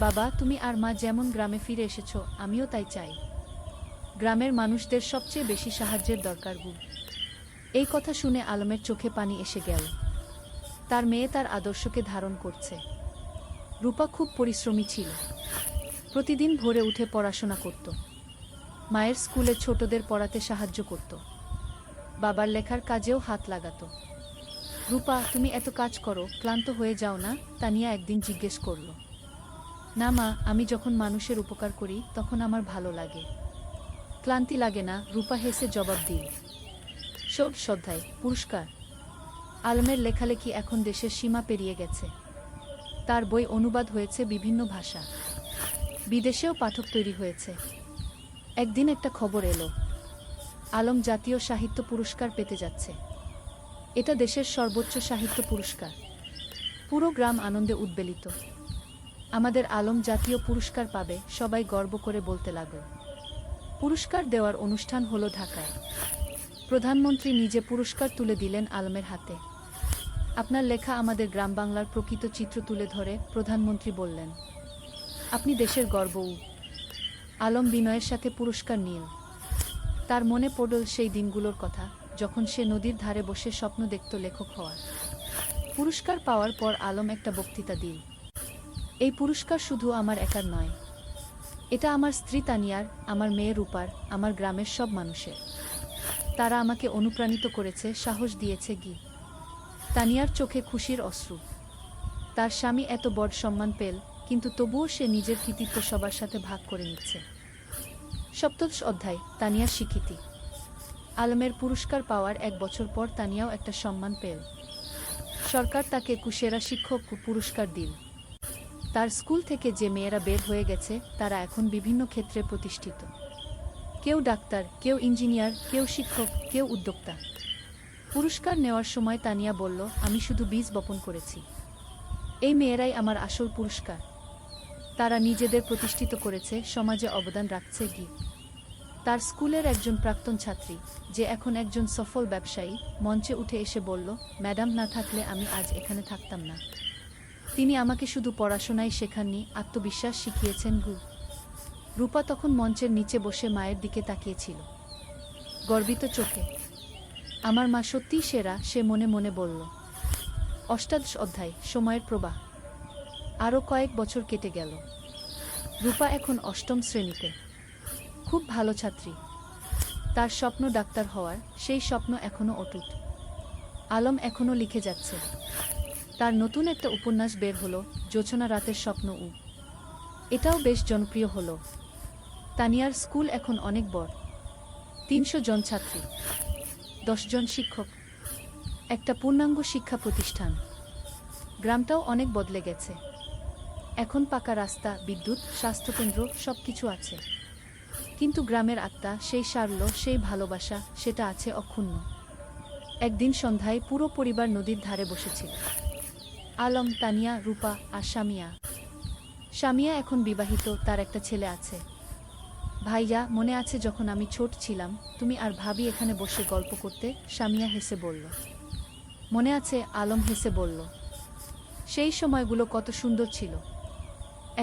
বাবা, তুমি আর মা যেমন গ্রামে ফিরে এসেছ, আমিও তাই চাই। গ্রামের মানুষদের সবচেয়ে বেশি সাহায্যের দরকার গু। এই কথা শুনে আলমের চোখে পানি এসে গেল। তার মেয়ে তার আদর্শকে ধারণ করছে। রূপা খুব পরিশ্রমী ছিল, প্রতিদিন ভোরে উঠে পড়াশোনা করত, মায়ের স্কুলে ছোটদের পড়াতে সাহায্য করত, বাবার লেখার কাজেও হাত লাগাত। রূপা, তুমি এত কাজ করো, ক্লান্ত হয়ে যাও না? তানিয়া একদিন জিজ্ঞেস করল। না মা, আমি যখন মানুষের উপকার করি তখন আমার ভালো লাগে, ক্লান্তি লাগে না, রূপা হেসে জবাব দিল। সব শ্রদ্ধায় পুরস্কার। আলমের লেখালেখি এখন দেশের সীমা পেরিয়ে গেছে, তার বই অনুবাদ হয়েছে বিভিন্ন ভাষা, বিদেশেও পাঠক তৈরি হয়েছে। একদিন একটা খবর এলো, আলম জাতীয় সাহিত্য পুরস্কার পেতে যাচ্ছে। এটা দেশের সর্বোচ্চ সাহিত্য পুরস্কার। পুরো গ্রাম আনন্দে উদ্বেলিত। আমাদের আলম জাতীয় পুরস্কার পাবে, সবাই গর্ব করে বলতে লাগল। পুরস্কার দেওয়ার অনুষ্ঠান হলো ঢাকায়। প্রধানমন্ত্রী নিজে পুরস্কার তুলে দিলেন আলমের হাতে। আপনার লেখা আমাদের গ্রাম বাংলার প্রকৃত চিত্র তুলে ধরে, প্রধানমন্ত্রী বললেন। আপনি দেশের গর্ব। আলম বিনয়ের সাথে পুরস্কার নিল। তার মনে পড়ল সেই দিনগুলোর কথা, যখন সে নদীর ধারে বসে স্বপ্ন দেখত লেখক হওয়ার। পুরস্কার পাওয়ার পর আলম একটা বক্তৃতা দিল। এই পুরস্কার শুধু আমার একার নয়, এটা আমার স্ত্রী তানিয়ার, আমার মেয়ে রূপার, আমার গ্রামের সব মানুষের। তারা আমাকে অনুপ্রাণিত করেছে, সাহস দিয়েছে গি। তানিয়ার চোখে খুশির অশ্রু। তার স্বামী এত বড় সম্মান পেল, কিন্তু তবুও সে নিজের কৃতিত্ব সবার সাথে ভাগ করে নিচ্ছে। সপ্তদশ অধ্যায় তানিয়ার স্বীকৃতি। আলমের পুরস্কার পাওয়ার 1 বছর পর তানিয়াও একটা সম্মান পেল। সরকার তাকে কুশেরা শিক্ষক পুরস্কার দিল। তার স্কুল থেকে যে মেয়েরা বের হয়ে গেছে তারা এখন বিভিন্ন ক্ষেত্রে প্রতিষ্ঠিত। কেউ ডাক্তার, কেউ ইঞ্জিনিয়ার, কেউ শিক্ষক, কেউ উদ্যোক্তা। পুরস্কার নেওয়ার সময় তানিয়া বলল, আমি শুধু বীজ বপন করেছি, এই মেয়েরাই আমার আসল পুরস্কার। তারা নিজেদের প্রতিষ্ঠিত করেছে, সমাজে অবদান রাখছে গি। তার স্কুলের একজন প্রাক্তন ছাত্রী, যে এখন একজন সফল ব্যবসায়ী, মঞ্চে উঠে এসে বলল, ম্যাডাম না থাকলে আমি আজ এখানে থাকতাম না। তিনি আমাকে শুধু পড়াশোনাই শেখাননি, আত্মবিশ্বাস শিখিয়েছেন গু। রূপা তখন মঞ্চের নিচে বসে মায়ের দিকে তাকিয়েছিল, গর্বিত চোখে। আমার মা সত্যিই সেরা, সে মনে মনে বলল। অষ্টাদশ অধ্যায় সময়ের প্রবাহ। আরও কয়েক বছর কেটে গেল। রূপা এখন 8ম শ্রেণীতে, খুব ভালো ছাত্রী। তার স্বপ্ন ডাক্তার হওয়ার, সেই স্বপ্ন এখনও অটুট। আলম এখনও লিখে যাচ্ছে। তার নতুন একটা উপন্যাস বের হলো, জোছনা রাতের স্বপ্ন। এটাও বেশ জনপ্রিয় হলো। তানিয়ার স্কুল এখন অনেক বড়, 300 জন ছাত্রী, 10 জন শিক্ষক, একটা পূর্ণাঙ্গ শিক্ষা প্রতিষ্ঠান। গ্রামটাও অনেক বদলে গেছে, এখন পাকা রাস্তা, বিদ্যুৎ, স্বাস্থ্যকেন্দ্র, সবকিছু আছে। কিন্তু গ্রামের আত্মা, সেই সারল্য, সেই ভালোবাসা, সেটা আছে অক্ষুণ্ণ। একদিন সন্ধ্যায় পুরো পরিবার নদীর ধারে বসেছিল। আলম, তানিয়া, রূপা আর সামিয়া। সামিয়া এখন বিবাহিত, তার একটা ছেলে আছে। ভাইয়া, মনে আছে যখন আমি ছোট ছিলাম, তুমি আর ভাবি এখানে বসে গল্প করতে? সামিয়া হেসে বলল। মনে আছে, আলম হেসে বলল। সেই সময়গুলো কত সুন্দর ছিল।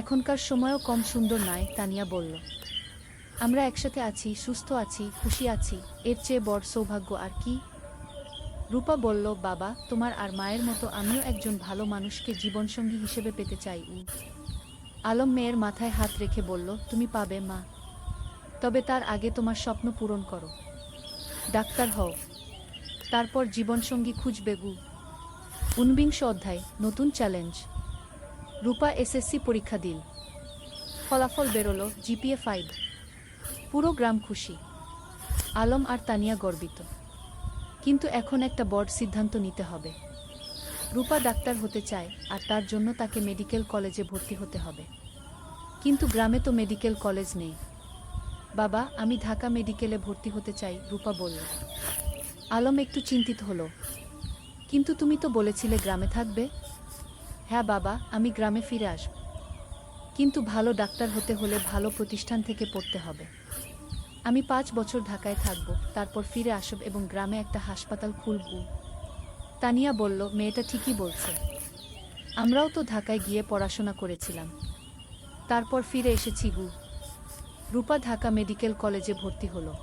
এখনকার সময়ও কম সুন্দর নয়, তানিয়া বলল। আমরা একসাথে আছি, সুস্থ আছি, খুশি আছি, এর চেয়ে বড় সৌভাগ্য আর কি? রূপা বলল, বাবা, তোমার আর মায়ের মতো আমিও একজন ভালো মানুষকে জীবনসঙ্গী হিসেবে পেতে চাই। আলম মেয়ের মাথায় হাত রেখে বলল, তুমি পাবে মা, তবে তার আগে তোমার স্বপ্ন পূরণ করো, ডাক্তার হও, তারপর জীবনসঙ্গী খুঁজবে গু। 49 অধ্যায় নতুন চ্যালেঞ্জ। রূপা এসএসসি পরীক্ষা দিল। ফলাফল বেরোলো জিপিএ 5। পুরো গ্রাম খুশি। আলম আর তানিয়া গর্বিত। কিন্তু এখন একটা বড় সিদ্ধান্ত নিতে হবে। রূপা ডাক্তার হতে চায় আর তার জন্য তাকে মেডিকেল কলেজে ভর্তি হতে হবে। কিন্তু গ্রামে তো মেডিকেল কলেজ নেই। বাবা, আমি ঢাকা মেডিকেলে ভর্তি হতে চাই, রূপা বলল। আলম একটু চিন্তিত হলো। কিন্তু তুমি তো বলেছিলে গ্রামে থাকবে। হ্যাঁ বাবা, আমি গ্রামে ফিরে আসব। কিন্তু ভালো ডাক্তার হতে হলে ভালো প্রতিষ্ঠান থেকে পড়তে হবে। আমি 5 বছর ঢাকায় থাকব, তারপর ফিরে আসব এবং গ্রামে একটা হাসপাতাল খুলব। তানিয়া বলল, মেয়েটা ঠিকই বলছে। আমরাও তো ঢাকায় গিয়ে পড়াশোনা করেছিলাম, তারপর ফিরে এসেছি গু। রূপা ঢাকা মেডিকেল কলেজে ভর্তি হলো।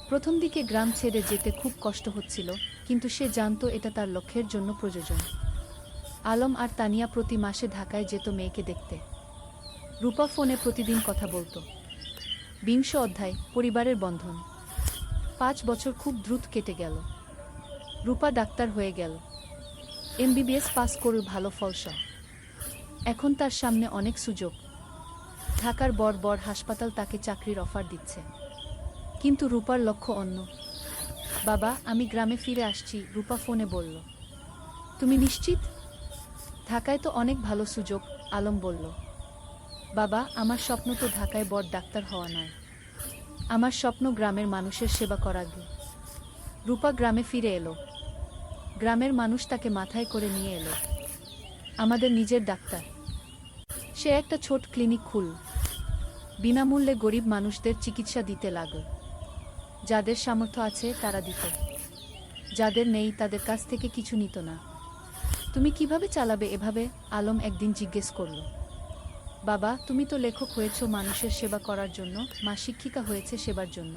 প্রথম দিকে গ্রাম ছেড়ে যেতে খুব কষ্ট হচ্ছিল, কিন্তু সে জানত এটা তার লক্ষ্যের জন্য প্রয়োজন। আলম আর তানিয়া প্রতি মাসে ঢাকায় যেত মেয়েকে দেখতে। রূপা ফোনে প্রতিদিন কথা বলত। 20 অধ্যায়, পরিবারের বন্ধন। 5 বছর খুব দ্রুত কেটে গেল। রূপা ডাক্তার হয়ে গেল। এমবিবিএস পাস করল ভালো ফলসহ। এখন তার সামনে অনেক সুযোগ। ঢাকার বড় বড় হাসপাতাল তাকে চাকরির অফার দিচ্ছে। কিন্তু রূপার লক্ষ্য অন্য। বাবা, আমি গ্রামে ফিরে আসছি, রূপা ফোনে বলল। তুমি নিশ্চিত? ঢাকায় তো অনেক ভালো সুযোগ, আলম বলল। বাবা, আমার স্বপ্ন তো ঢাকায় বড় ডাক্তার হওয়া নয়। আমার স্বপ্ন গ্রামের মানুষের সেবা করা। রূপা গ্রামে ফিরে এলো। গ্রামের মানুষ তাকে মাথায় করে নিয়ে এলো। আমাদের নিজের ডাক্তার। সে একটা ছোট ক্লিনিক খুলল। বিনামূল্যে গরিব মানুষদের চিকিৎসা দিতে লাগল। যাদের সামর্থ্য আছে তারা দিত, যাদের নেই তাদের কাছ থেকে কিছু নিত না। তুমি কিভাবে চালাবে এভাবে? আলম একদিন জিজ্ঞেস করল। বাবা, তুমি তো লেখক হয়েছ মানুষের সেবা করার জন্য, মা শিক্ষিকা হয়েছে সেবার জন্য।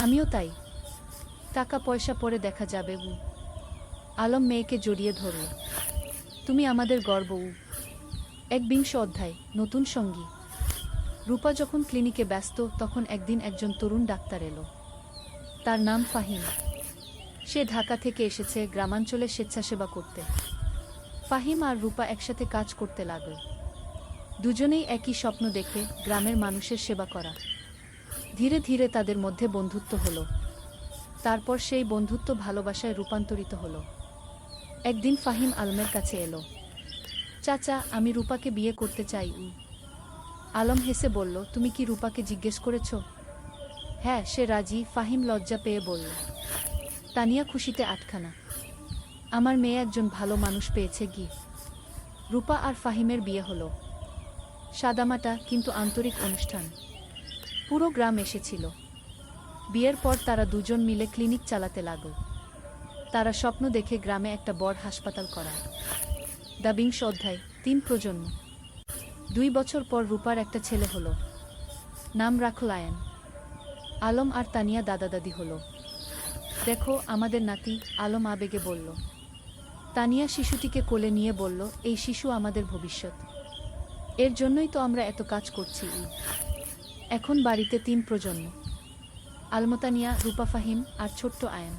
আমিও তাই। টাকা পয়সা পরে দেখা যাবে। আলম মেয়েকে জড়িয়ে ধরল। তুমি আমাদের গর্ব। 21 অধ্যায়, নতুন সঙ্গী। রূপা যখন ক্লিনিকে ব্যস্ত, তখন একদিন একজন তরুণ ডাক্তার এলো। তার নাম ফাহিম। সে ঢাকা থেকে এসেছে গ্রামাঞ্চলে স্বেচ্ছাসেবা করতে। ফাহিম আর রূপা একসাথে কাজ করতে লাগল। দুজনেই একই স্বপ্ন দেখে, গ্রামের মানুষের সেবা করা। ধীরে ধীরে তাদের মধ্যে বন্ধুত্ব হলো। তারপর সেই বন্ধুত্ব ভালোবাসায় রূপান্তরিত হলো। একদিন ফাহিম আলমের কাছে এলো। চাচা, আমি রূপাকে বিয়ে করতে চাই। আলম হেসে বলল, তুমি কি রূপাকে জিজ্ঞেস করেছ? হ্যাঁ, সে রাজি, ফাহিম লজ্জা পেয়ে বলল। তানিয়া খুশিতে আটখানা। আমার মেয়ে একজন ভালো মানুষ পেয়েছে। রূপা আর ফাহিমের বিয়ে হলো। সাদামাটা কিন্তু আন্তরিক অনুষ্ঠান। পুরো গ্রাম এসেছিল। বিয়ের পর তারা দুজন মিলে ক্লিনিক চালাতে লাগল। তারা স্বপ্ন দেখে গ্রামে একটা বড় হাসপাতাল করা। 20 অধ্যায়, 3 প্রজন্ম। 2 বছর পর রূপার একটা ছেলে হলো। নাম রাখল আয়ান। আলম আর তানিয়া দাদা দাদি হলো। দেখো আমাদের নাতি, আলম আবেগে বলল। তানিয়া শিশুটিকে কোলে নিয়ে বলল, এই শিশু আমাদের ভবিষ্যৎ। এর জন্যই তো আমরা এত কাজ করছি। এখন বাড়িতে 3 প্রজন্ম। আলমতানিয়া, রূপা, ফাহিম আর ছোট্ট আয়ান।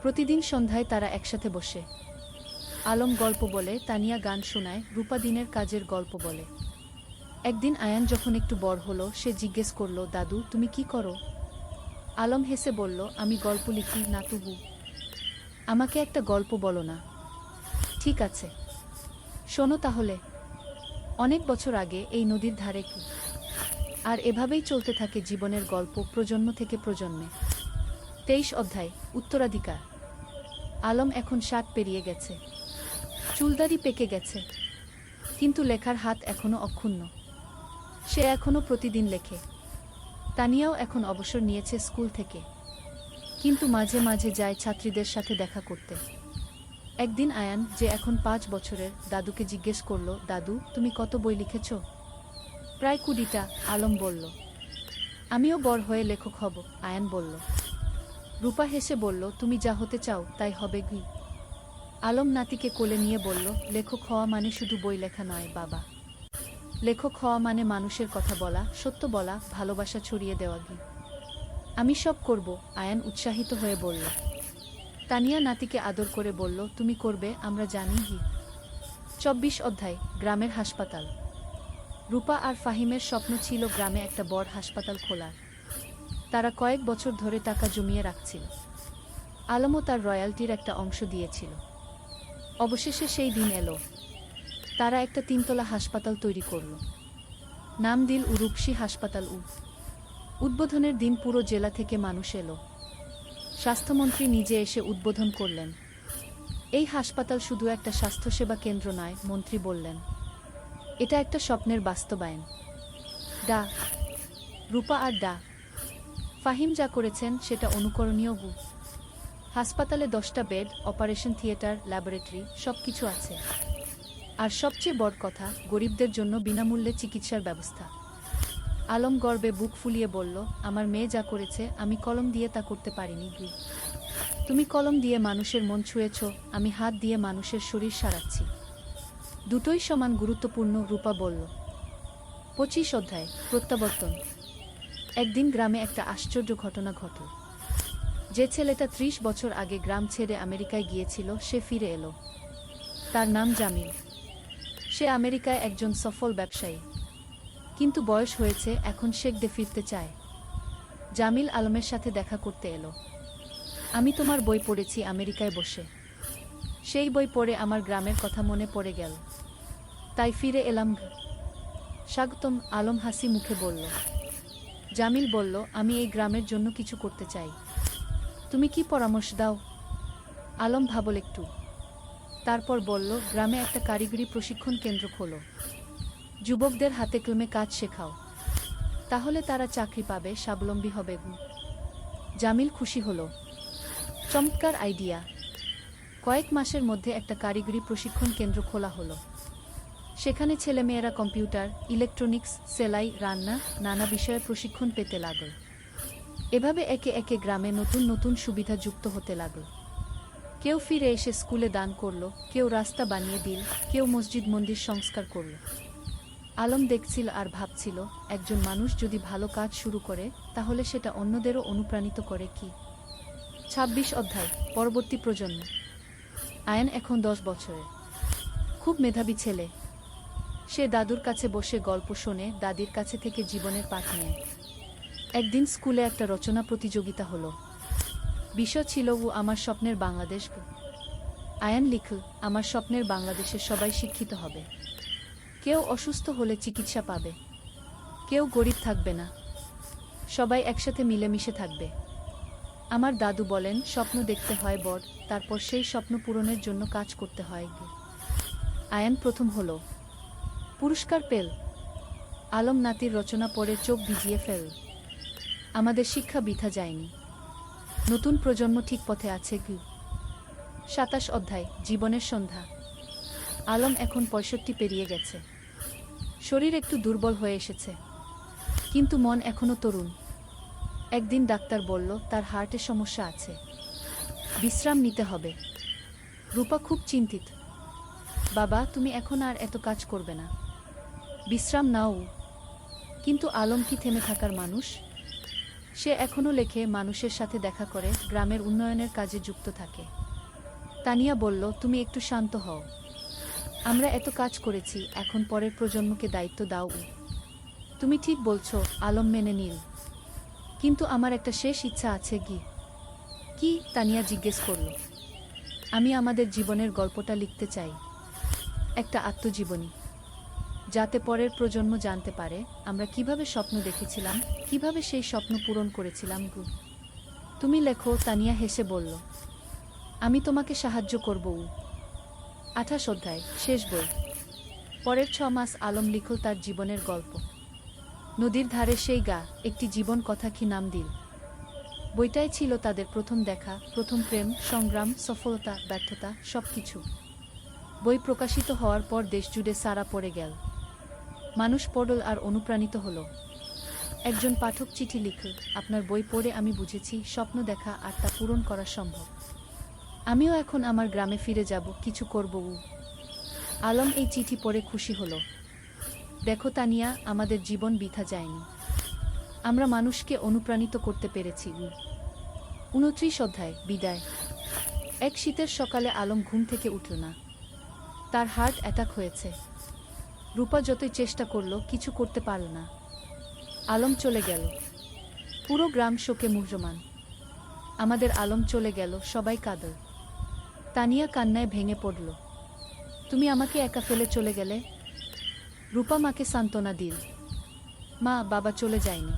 প্রতিদিন সন্ধ্যায় তারা একসাথে বসে। আলম গল্প বলে, তানিয়া গান শোনায়, রূপা দিনের কাজের গল্প বলে। একদিন আয়ান যখন একটু বড় হলো, সে জিজ্ঞেস করল, দাদু তুমি কি করো? আলম হেসে বলল, আমি গল্প লিখি, নাতুবু। আমাকে একটা গল্প বলো না? ঠিক আছে, শোনো তাহলে। অনেক বছর আগে এই নদীর ধারে কি। আর এভাবেই চলতে থাকে জীবনের গল্প, প্রজন্ম থেকে প্রজন্মে। 23 অধ্যায়, উত্তরাধিকার। আলম এখন 60 পেরিয়ে গেছে। চুলদাড়ি পেকে গেছে, কিন্তু লেখার হাত এখনো অক্ষুণ্ণ। সে এখনো প্রতিদিন লেখে। তানিয়াও এখন অবসর নিয়েছে স্কুল থেকে, কিন্তু মাঝে মাঝে যায় ছাত্রীদের সাথে দেখা করতে। একদিন আয়ান, যে এখন 5 বছরের, দাদুকে জিজ্ঞেস করল, দাদু তুমি কত বই লিখেছ? প্রায় 20টা, আলম বলল। আমিও বড় হয়ে লেখক হব, আয়ান বলল। রূপা হেসে বলল, তুমি যা হতে চাও তাই হবে। আলম নাতিকে কোলে নিয়ে বলল, লেখক হওয়া মানে শুধু বই লেখা নয় বাবা। লেখক হওয়া মানে মানুষের কথা বলা, সত্য বলা, ভালোবাসা ছড়িয়ে দেওয়া। আমি সব করব, আয়ান উৎসাহিত হয়ে বলল। তানিয়া নাতিকে আদর করে বলল, তুমি করবে, আমরা জানি। 24 অধ্যায়, গ্রামের হাসপাতাল। রূপা আর ফাহিমের স্বপ্ন ছিল গ্রামে একটা বড় হাসপাতাল খোলার। তারা কয়েক বছর ধরে টাকা জমিয়ে রাখছিল। আলমও তার রয়্যালটির একটা অংশ দিয়েছিল। অবশেষে সেই দিন এলো। তারা একটা 3 তলা হাসপাতাল তৈরি করল। নাম দিল রূপসী হাসপাতাল। উদ্বোধনের দিন পুরো জেলা থেকে মানুষ এলো। স্বাস্থ্যমন্ত্রী নিজে এসে উদ্বোধন করলেন। এই হাসপাতাল শুধু একটা স্বাস্থ্যসেবা কেন্দ্র নয়, মন্ত্রী বললেন, এটা একটা স্বপ্নের বাস্তবায়ন। ডা রূপা আর ডা ফাহিম যা করেছেন সেটা অনুকরণীয়। হাসপাতালে 10টা বেড, অপারেশন থিয়েটার, ল্যাবরেটরি, সবকিছু আছে। আর সবচেয়ে বড় কথা, গরিবদের জন্য বিনামূল্যে চিকিৎসার ব্যবস্থা। আলম গর্বে বুক ফুলিয়ে বলল, আমার মেয়ে যা করেছে আমি কলম দিয়ে তা করতে পারিনি। তুমি কলম দিয়ে মানুষের মন ছুঁয়েছ, আমি হাত দিয়ে মানুষের শরীর সারাচ্ছি। দুটোই সমান গুরুত্বপূর্ণ, রূপা বলল। 25 অধ্যায় প্রত্যাবর্তন। একদিন গ্রামে একটা আশ্চর্য ঘটনা ঘটল। যে ছেলেটা 30 বছর আগে গ্রাম ছেড়ে আমেরিকায় গিয়েছিল সে ফিরে এলো। তার নাম জামিল। সে আমেরিকায় একজন সফল ব্যবসায়ী, কিন্তু বয়স হয়েছে, এখন শেখদে ফিরতে চায়। জামিল আলমের সাথে দেখা করতে এলো। আমি তোমার বই পড়েছি আমেরিকায় বসে। সেই বই পড়ে আমার গ্রামের কথা মনে পড়ে গেল, তাই ফিরে এলাম। স্বাগতম, আলম হাসি মুখে বলল। জামিল বলল, আমি এই গ্রামের জন্য কিছু করতে চাই। তুমি কি পরামর্শ দাও? আলম ভাবল একটু, তারপর বলল, গ্রামে একটা কারিগরি প্রশিক্ষণ কেন্দ্র খোলো। যুবকদের হাতে কলমে কাজ শেখাও, তাহলে তারা চাকরি পাবে, স্বাবলম্বী হবে। জামিল খুশি হল। চমৎকার আইডিয়া। কয়েক মাসের মধ্যে একটা কারিগরি প্রশিক্ষণ কেন্দ্র খোলা হলো। সেখানে ছেলেমেয়েরা কম্পিউটার, ইলেকট্রনিক্স, সেলাই, রান্না, নানা বিষয়ে প্রশিক্ষণ পেতে লাগল। এভাবে একে একে গ্রামে নতুন নতুন সুবিধা যুক্ত হতে লাগল। কেউ ফিরে এসে স্কুলে দান করল, কেউ রাস্তা বানিয়ে দিল, কেউ মসজিদ মন্দির সংস্কার করল। আলম দেখছিল আর ভাবছিল, একজন মানুষ যদি ভালো কাজ শুরু করে তাহলে সেটা অন্যদেরও অনুপ্রাণিত করে। কি 26 অধ্যায় পরবর্তী প্রজন্ম। আয়ান এখন 10 বছরের, খুব মেধাবী ছেলে। সে দাদুর কাছে বসে গল্প শোনে, দাদির কাছে থেকে জীবনের পাঠ নেয়। একদিন স্কুলে একটা রচনা প্রতিযোগিতা হলো। বিষয় ছিল আমার স্বপ্নের বাংলাদেশ। আয়ান লিখল, আমার স্বপ্নের বাংলাদেশে সবাই শিক্ষিত হবে, কেউ অসুস্থ হলে চিকিৎসা পাবে, কেউ গরিব থাকবে না, সবাই একসাথে মিলেমিশে থাকবে। আমার দাদু বলেন, স্বপ্ন দেখতে হয় বড়, তারপর সেই স্বপ্ন পূরণের জন্য কাজ করতে হয়। আয়ান প্রথম হলো, পুরস্কার পেল। আলম নাতির রচনা পড়ে চোখ ভিজিয়ে ফেল। আমাদের শিক্ষা বৃথা যায়নি, নতুন প্রজন্ম ঠিক পথে আছে। 27 অধ্যায় জীবনের সন্ধ্যা। আলম এখন 65 পেরিয়ে গেছে। শরীর একটু দুর্বল হয়ে এসেছে, কিন্তু মন এখনো তরুণ। একদিন ডাক্তার বলল তার হার্টে সমস্যা আছে, বিশ্রাম নিতে হবে। রূপা খুব চিন্তিত। বাবা, তুমি এখন আর এত কাজ করবে না, বিশ্রাম নাও। কিন্তু আলম কি থেমে থাকার মানুষ? সে এখনো লেখে, মানুষের সাথে দেখা করে, গ্রামের উন্নয়নের কাজে যুক্ত থাকে। তানিয়া বলল, তুমি একটু শান্ত হও। আমরা এত কাজ করেছি, এখন পরের প্রজন্মকে দায়িত্ব দাও। তুমি ঠিক বলছো, আলম মেনে নিল। কিন্তু আমার একটা শেষ ইচ্ছা আছে। কি? তানিয়া জিজ্ঞেস করল। আমি আমাদের জীবনের গল্পটা লিখতে চাই, একটা আত্মজীবনী, যাতে পরের প্রজন্ম জানতে পারে আমরা কিভাবে স্বপ্ন দেখেছিলাম, কিভাবে সেই স্বপ্ন পূরণ করেছিলাম। তুমি লেখো, তানিয়া হেসে বলল। আমি তোমাকে সাহায্য করব। 28 অধ্যায় শেষ বই। পরের 6 মাস আলম লিখল তার জীবনের গল্প। নদীর ধারে সেই গা, একটি জীবন কথা কি নাম দিল। বইটাই ছিল তাদের প্রথম দেখা, প্রথম প্রেম, সংগ্রাম, সফলতা, ব্যর্থতা, সবকিছু। বই প্রকাশিত হওয়ার পর দেশজুড়ে সাড়া পড়ে গেল। মানুষ পড়ল আর অনুপ্রাণিত হলো। একজন পাঠক চিঠি লিখল, আপনার বই পড়ে আমি বুঝেছি স্বপ্ন দেখা আর তা পূরণ করা সম্ভব। আমিও এখন আমার গ্রামে ফিরে যাব, কিছু করব। আলম এই চিঠি পড়ে খুশি হলো। দেখো তানিয়া, আমাদের জীবন বৃথা যায়নি, আমরা মানুষকে অনুপ্রাণিত করতে পেরেছি। 29 অধ্যায় বিদায়। এক শীতের সকালে আলম ঘুম থেকে উঠল না। তার হার্ট অ্যাটাক হয়েছে। রূপা যতই চেষ্টা করল কিছু করতে পারল না। আলম চলে গেল। পুরো গ্রাম শোকে মুহ্যমান। আমাদের আলম চলে গেল, সবাই কাঁদল। তানিয়া কান্নায় ভেঙে পড়ল। তুমি আমাকে একা ফেলে চলে গেলে। রূপা মাকে সান্ত্বনা দিল। মা, বাবা চলে যায়নি।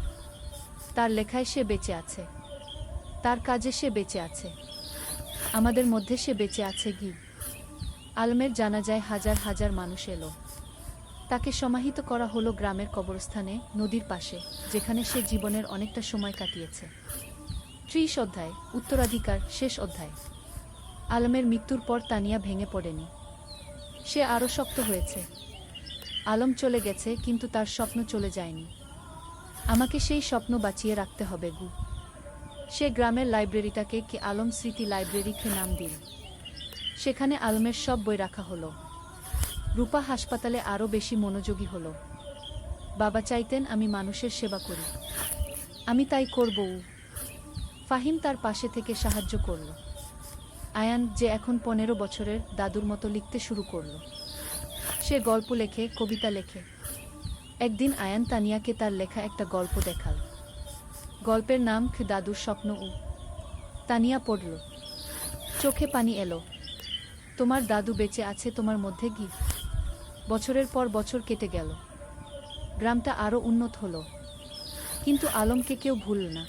তার লেখায় সে বেঁচে আছে, তার কাজে সে বেঁচে আছে, আমাদের মধ্যে সে বেঁচে আছে। গি আলমের জানাজায় হাজার হাজার মানুষ এলো। তাকে সমাহিত করা হলো গ্রামের কবরস্থানে, নদীর পাশে, যেখানে সে জীবনের অনেকটা সময় কাটিয়েছে। 30 অধ্যায়, উত্তরাধিকার, শেষ অধ্যায়। আলমের মৃত্যুর পর তানিয়া ভেঙে পড়েনি। সে আরও শক্ত হয়েছে। আলম চলে গেছে, কিন্তু তার স্বপ্ন চলে যায়নি। আমাকে সেই স্বপ্ন বাঁচিয়ে রাখতে হবে। সে গ্রামের লাইব্রেরিটাকে কি আলম স্মৃতি লাইব্রেরিকে নাম দিল। সেখানে আলমের সব বই রাখা হলো। রূপা হাসপাতালে আরও বেশি মনোযোগী হলো। বাবা চাইতেন আমি মানুষের সেবা করি, আমি তাই করব। ফাহিম তার পাশে থেকে সাহায্য করল। আয়ান, যে এখন 15 বছরের, দাদুর মতো লিখতে শুরু করল। সে গল্প লেখে, কবিতা লেখে। একদিন আয়ান তানিয়াকে তার লেখা একটা গল্প দেখাল। গল্পের নাম দাদুর স্বপ্ন। তানিয়া পড়ল। চোখে পানি এলো। তোমার দাদু বেঁচে আছে তোমার মধ্যে। বছরের পর বছর কেটে গেল। গ্রামটা আরও উন্নত হলো। কিন্তু আলমকে কেউ ভুলল না।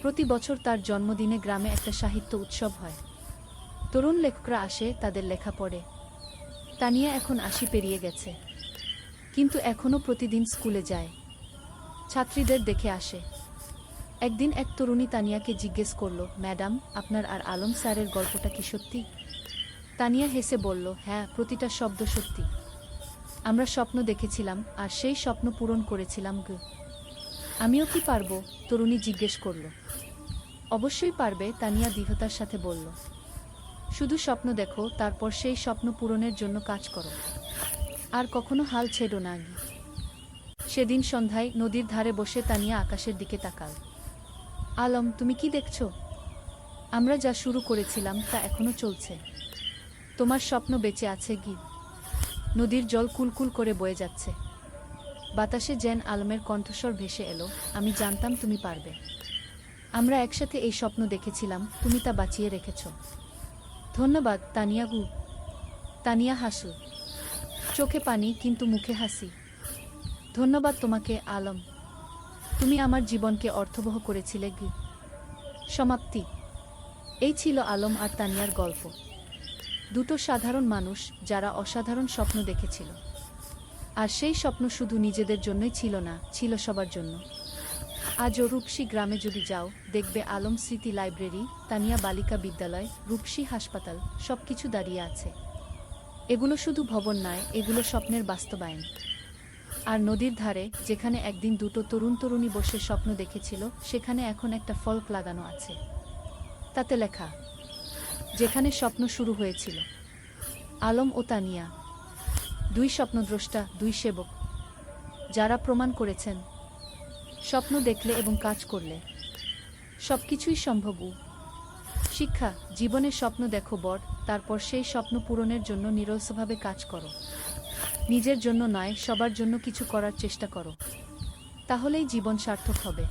প্রতি বছর তার জন্মদিনে গ্রামে একটা সাহিত্য উৎসব হয়। তরুণ লেখকরা আসে, তাদের লেখা পড়ে। তানিয়া এখন 80 পেরিয়ে গেছে, কিন্তু এখনও প্রতিদিন স্কুলে যায়, ছাত্রীদের দেখে আসে। একদিন এক তরুণী তানিয়াকে জিজ্ঞেস করল, ম্যাডাম, আপনার আর আলম স্যারের গল্পটা কি সত্যি? তানিয়া হেসে বলল, হ্যাঁ, প্রতিটা শব্দ সত্যি। আমরা স্বপ্ন দেখেছিলাম, আর সেই স্বপ্ন পূরণ করেছিলাম। আমিও কি পারবো? তরুণী জিজ্ঞেস করল। অবশ্যই পারবে, তানিয়া দৃঢ়তার সাথে বলল। শুধু স্বপ্ন দেখো, তারপর সেই স্বপ্ন পূরণের জন্য কাজ করো, আর কখনো হাল ছেড়ো না। সেদিন সন্ধ্যায় নদীর ধারে বসে তানিয়া আকাশের দিকে তাকাল। আলম, তুমি কি দেখছো? আমরা যা শুরু করেছিলাম তা এখনো চলছে। তোমার স্বপ্ন বেঁচে আছে। নদীর জল কুলকুল করে বয়ে যাচ্ছে। বাতাসে যেন আলমের কণ্ঠস্বর ভেসে এলো, আমি জানতাম তুমি পারবে। আমরা একসাথে এই স্বপ্ন দেখেছিলাম, তুমি তা বাঁচিয়ে রেখেছ। ধন্যবাদ তানিয়া। তানিয়া হাসল, চোখে পানি কিন্তু মুখে হাসি। ধন্যবাদ তোমাকে আলম, তুমি আমার জীবনকে অর্থবহ করেছিলে। সমাপ্তি। এই ছিল আলম আর তানিয়ার গল্প। দুটো সাধারণ মানুষ যারা অসাধারণ স্বপ্ন দেখেছিল। আর সেই স্বপ্ন শুধু নিজেদের জন্যই ছিল না, ছিল সবার জন্য। আজও রূপসী গ্রামে যদি যাও, দেখবে আলম স্মৃতি লাইব্রেরি, তানিয়া বালিকা বিদ্যালয়, রূপসী হাসপাতাল, সবকিছু দাঁড়িয়ে আছে। এগুলো শুধু ভবন নয়, এগুলো স্বপ্নের বাস্তবায়ন। আর নদীর ধারে, যেখানে একদিন দুটো তরুণী বসে স্বপ্ন দেখেছিল, সেখানে এখন একটা ফলক লাগানো আছে। তাতে লেখা, যেখানে স্বপ্ন শুরু হয়েছিল। আলম ও তানিয়া, দুই স্বপ্নদ্রষ্টা, দুই সেবক, যারা প্রমাণ করেছেন স্বপ্ন দেখলে এবং কাজ করলে সবকিছুই সম্ভব। শিক্ষা, জীবনে স্বপ্ন দেখো বড়, তারপর সেই স্বপ্ন পূরণের জন্য নিরলসভাবে কাজ করো। নিজের জন্য নয়, সবার জন্য কিছু করার চেষ্টা করো। তাহলেই জীবন সার্থক হবে।